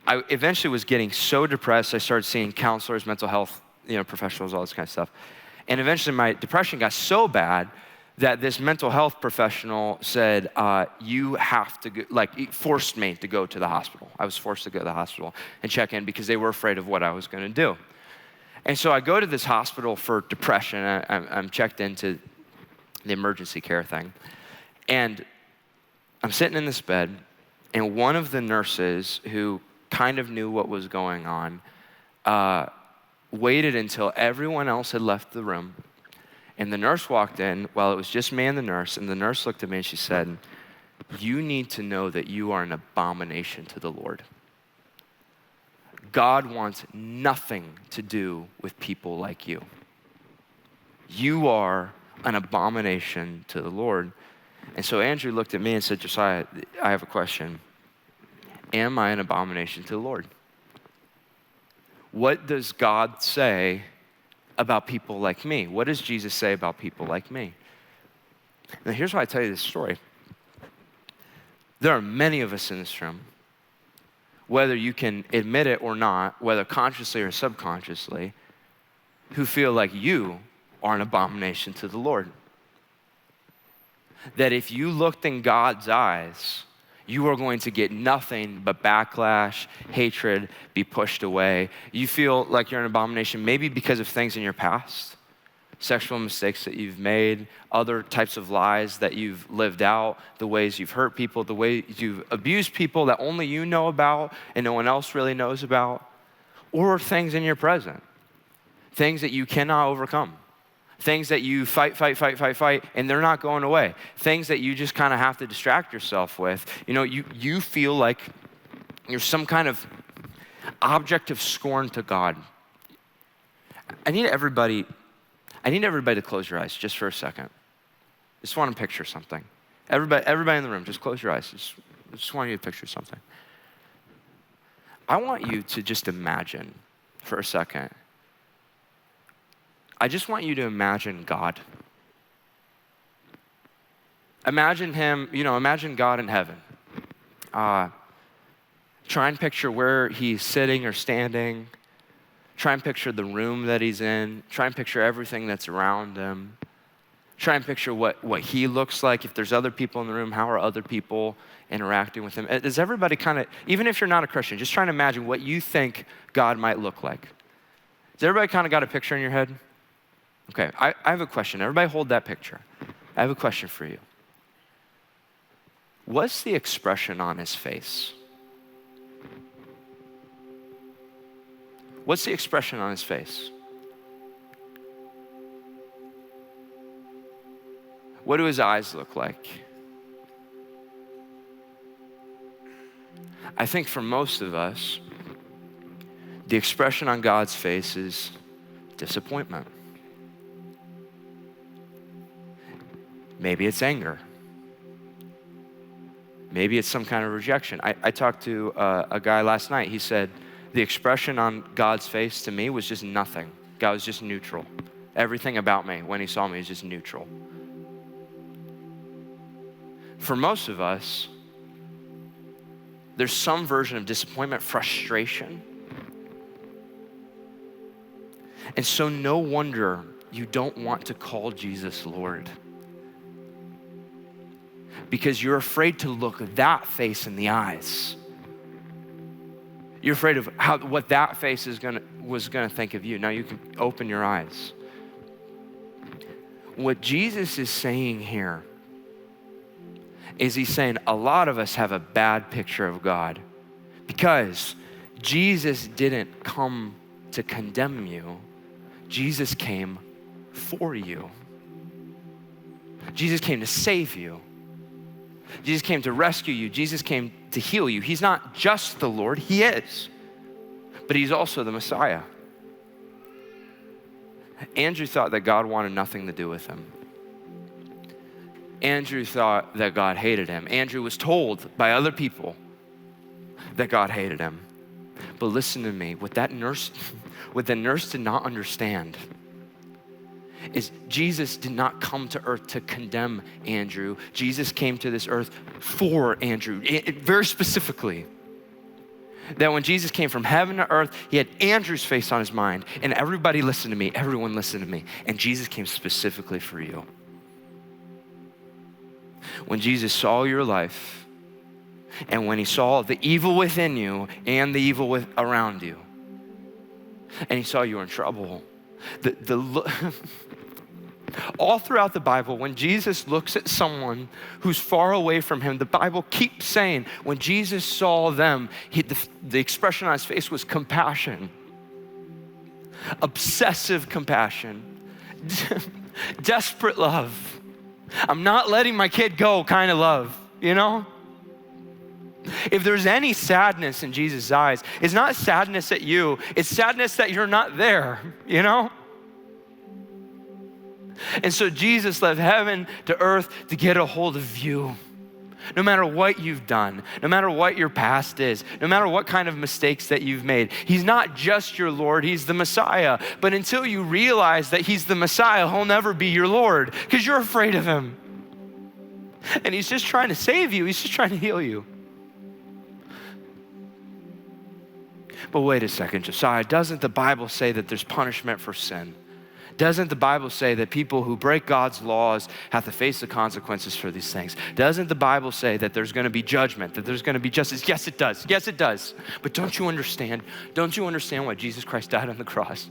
I eventually was getting so depressed, I started seeing counselors, mental health, professionals, all this kind of stuff. And eventually my depression got so bad that this mental health professional said, you have to go, it forced me to go to the hospital. I was forced to go to the hospital and check in because they were afraid of what I was going to do. And so I go to this hospital for depression. I'm checked into the emergency care thing. And I'm sitting in this bed, and one of the nurses who kind of knew what was going on waited until everyone else had left the room. And the nurse walked in while it was just me and the nurse looked at me and she said, you need to know that you are an abomination to the Lord. God wants nothing to do with people like you. You are an abomination to the Lord. And so Andrew looked at me and said, Josiah, I have a question. Am I an abomination to the Lord? What does God say about people like me? What does Jesus say about people like me? Now here's why I tell you this story. There are many of us in this room, whether you can admit it or not, whether consciously or subconsciously, who feel like you are an abomination to the Lord. That if you looked in God's eyes, you are going to get nothing but backlash, hatred, be pushed away. You feel like you're an abomination, maybe because of things in your past, sexual mistakes that you've made, other types of lies that you've lived out, the ways you've hurt people, the way you've abused people that only you know about and no one else really knows about, or things in your present, things that you cannot overcome. Things that you fight, and they're not going away. Things that you just kind of have to distract yourself with. You feel like you're some kind of object of scorn to God. I need everybody to close your eyes just for a second. Just want to picture something. Everybody in the room, just close your eyes. Just want you to picture something. I want you to just imagine for a second. I just want you to imagine God. Imagine him, imagine God in heaven. Try and picture where he's sitting or standing. Try and picture the room that he's in. Try and picture everything that's around him. Try and picture what he looks like. If there's other people in the room, how are other people interacting with him? Does everybody kind of, even if you're not a Christian, just try and imagine what you think God might look like. Has everybody kind of got a picture in your head? Okay, I have a question. Everybody hold that picture. I have a question for you. What's the expression on his face? What's the expression on his face? What do his eyes look like? I think for most of us, the expression on God's face is disappointment. Maybe it's anger. Maybe it's some kind of rejection. I talked to a guy last night. He said, the expression on God's face to me was just nothing. God was just neutral. Everything about me when he saw me is just neutral. For most of us, there's some version of disappointment, frustration. And so no wonder you don't want to call Jesus Lord. Because you're afraid to look that face in the eyes. You're afraid of what that face was gonna think of you. Now you can open your eyes. What Jesus is saying here is he's saying a lot of us have a bad picture of God because Jesus didn't come to condemn you. Jesus came for you. Jesus came to save you. Jesus came to rescue you. Jesus came to heal you. He's not just the Lord, he is, but he's also the Messiah. Andrew thought that God wanted nothing to do with him. Andrew thought that God hated him. Andrew was told by other people that God hated him. But listen to me, what the nurse did not understand is Jesus did not come to earth to condemn Andrew. Jesus came to this earth for Andrew, very specifically. That when Jesus came from heaven to earth, he had Andrew's face on his mind. And everybody listened to me, everyone listened to me. And Jesus came specifically for you. When Jesus saw your life, and when he saw the evil within you and the evil around you, and he saw you were in trouble, all throughout the Bible, when Jesus looks at someone who's far away from him, the Bible keeps saying, when Jesus saw them, the expression on his face was compassion, obsessive compassion, desperate love. I'm not letting my kid go kind of love, you know? If there's any sadness in Jesus' eyes, it's not sadness at you, it's sadness that you're not there, you know? And so Jesus left heaven to earth to get a hold of you. No matter what you've done, no matter what your past is, no matter what kind of mistakes that you've made, he's not just your Lord, he's the Messiah. But until you realize that he's the Messiah, he'll never be your Lord because you're afraid of him. And he's just trying to save you, he's just trying to heal you. But wait a second, Josiah, doesn't the Bible say that there's punishment for sin? Doesn't the Bible say that people who break God's laws have to face the consequences for these things? Doesn't the Bible say that there's going to be judgment, that there's going to be justice? Yes, it does. Yes, it does. But don't you understand? Don't you understand why Jesus Christ died on the cross?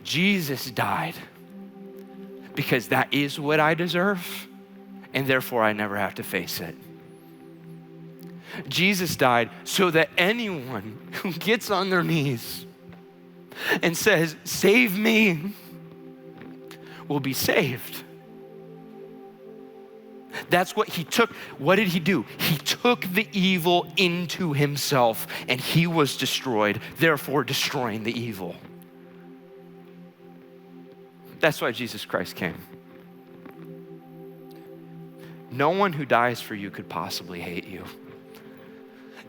Jesus died because that is what I deserve, and therefore I never have to face it. Jesus died so that anyone who gets on their knees and says, save me, will be saved. That's what he took. What did he do? He took the evil into himself and he was destroyed, therefore destroying the evil. That's why Jesus Christ came. No one who dies for you could possibly hate you.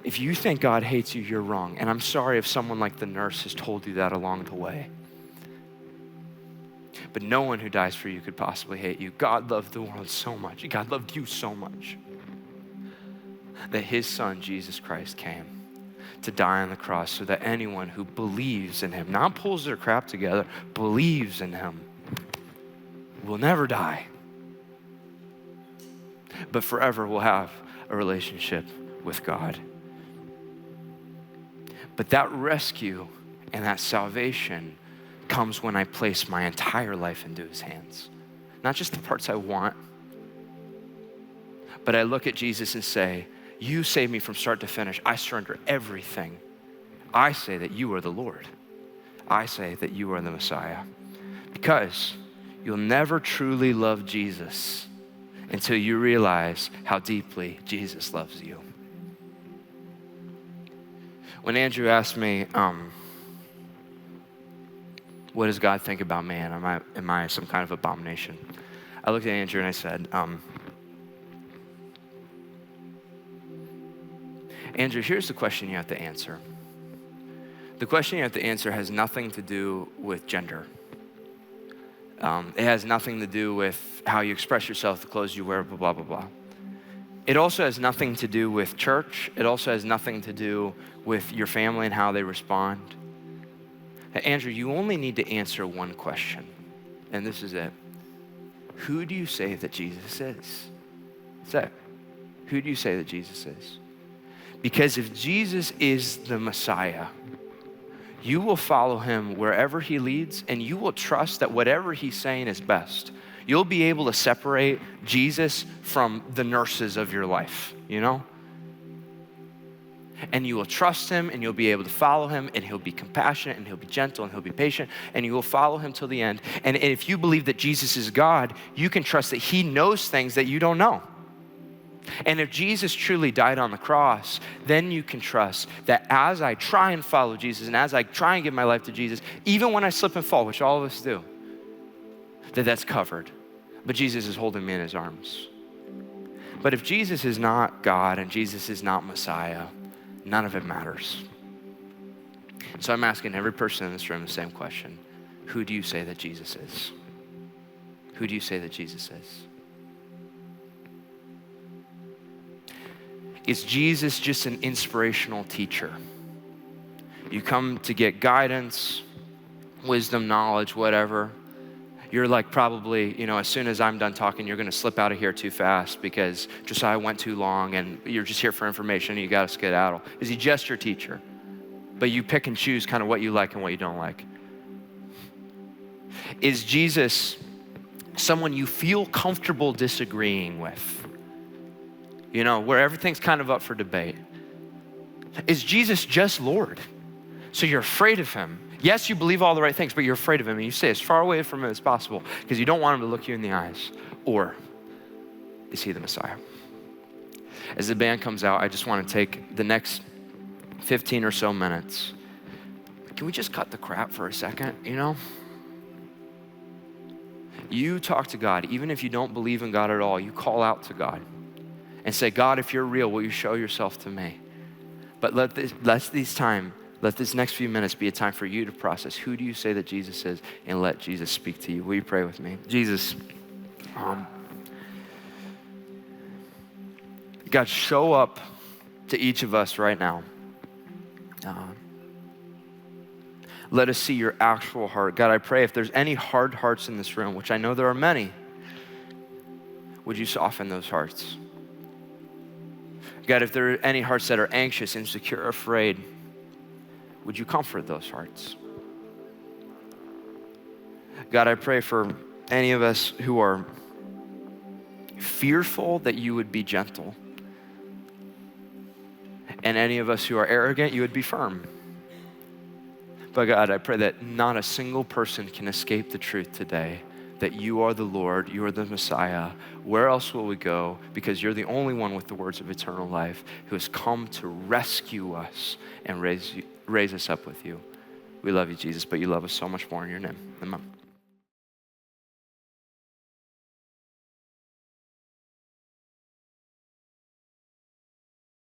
If you think God hates you, you're wrong. And I'm sorry if someone like the nurse has told you that along the way. But no one who dies for you could possibly hate you. God loved the world so much. God loved you so much that his son, Jesus Christ, came to die on the cross so that anyone who believes in him, not pulls their crap together, believes in him, will never die, but forever will have a relationship with God. But that rescue and that salvation comes when I place my entire life into his hands. Not just the parts I want, but I look at Jesus and say, you save me from start to finish. I surrender everything. I say that you are the Lord. I say that you are the Messiah. Because you'll never truly love Jesus until you realize how deeply Jesus loves you. When Andrew asked me, what does God think about man? Am I some kind of abomination? I looked at Andrew and I said, Andrew, here's the question you have to answer. The question you have to answer has nothing to do with gender. It has nothing to do with how you express yourself, the clothes you wear, blah, blah, blah, blah. It also has nothing to do with church. It also has nothing to do with your family and how they respond. Andrew, you only need to answer one question, and this is it. Who do you say that Jesus is? That's it. Who do you say that Jesus is? Because if Jesus is the Messiah, you will follow him wherever he leads, and you will trust that whatever he's saying is best. You'll be able to separate Jesus from the nurses of your life, you know? And you will trust him, and you'll be able to follow him, and he'll be compassionate, and he'll be gentle, and he'll be patient, and you will follow him till the end. And if you believe that Jesus is God, you can trust that he knows things that you don't know. And if Jesus truly died on the cross, then you can trust that as I try and follow Jesus, and as I try and give my life to Jesus, even when I slip and fall, which all of us do, that's covered. But Jesus is holding me in his arms. But if Jesus is not God and Jesus is not Messiah, none of it matters. So I'm asking every person in this room the same question. Who do you say that Jesus is? Who do you say that Jesus is? Is Jesus just an inspirational teacher? You come to get guidance, wisdom, knowledge, whatever. You're like probably, as soon as I'm done talking, you're gonna slip out of here too fast because Josiah went too long and you're just here for information and you gotta skedaddle. Is he just your teacher? But you pick and choose kind of what you like and what you don't like. Is Jesus someone you feel comfortable disagreeing with? Where everything's kind of up for debate. Is Jesus just Lord? So you're afraid of him. Yes, you believe all the right things, but you're afraid of him and you stay as far away from him as possible because you don't want him to look you in the eyes. Or is he the Messiah? As the band comes out, I just want to take the next 15 or so minutes. Can we just cut the crap for a second, You talk to God. Even if you don't believe in God at all, you call out to God and say, God, if you're real, will you show yourself to me? But let this next few minutes be a time for you to process who do you say that Jesus is and let Jesus speak to you. Will you pray with me? Jesus, God, show up to each of us right now. Let us see your actual heart. God, I pray if there's any hard hearts in this room, which I know there are many, would you soften those hearts? God, if there are any hearts that are anxious, insecure, afraid, would you comfort those hearts? God, I pray for any of us who are fearful that you would be gentle. And any of us who are arrogant, you would be firm. But God, I pray that not a single person can escape the truth today that you are the Lord, you are the Messiah. Where else will we go? Because you're the only one with the words of eternal life who has come to rescue us and raise us up with you. We love you, Jesus, but you love us so much more in your name. Amen.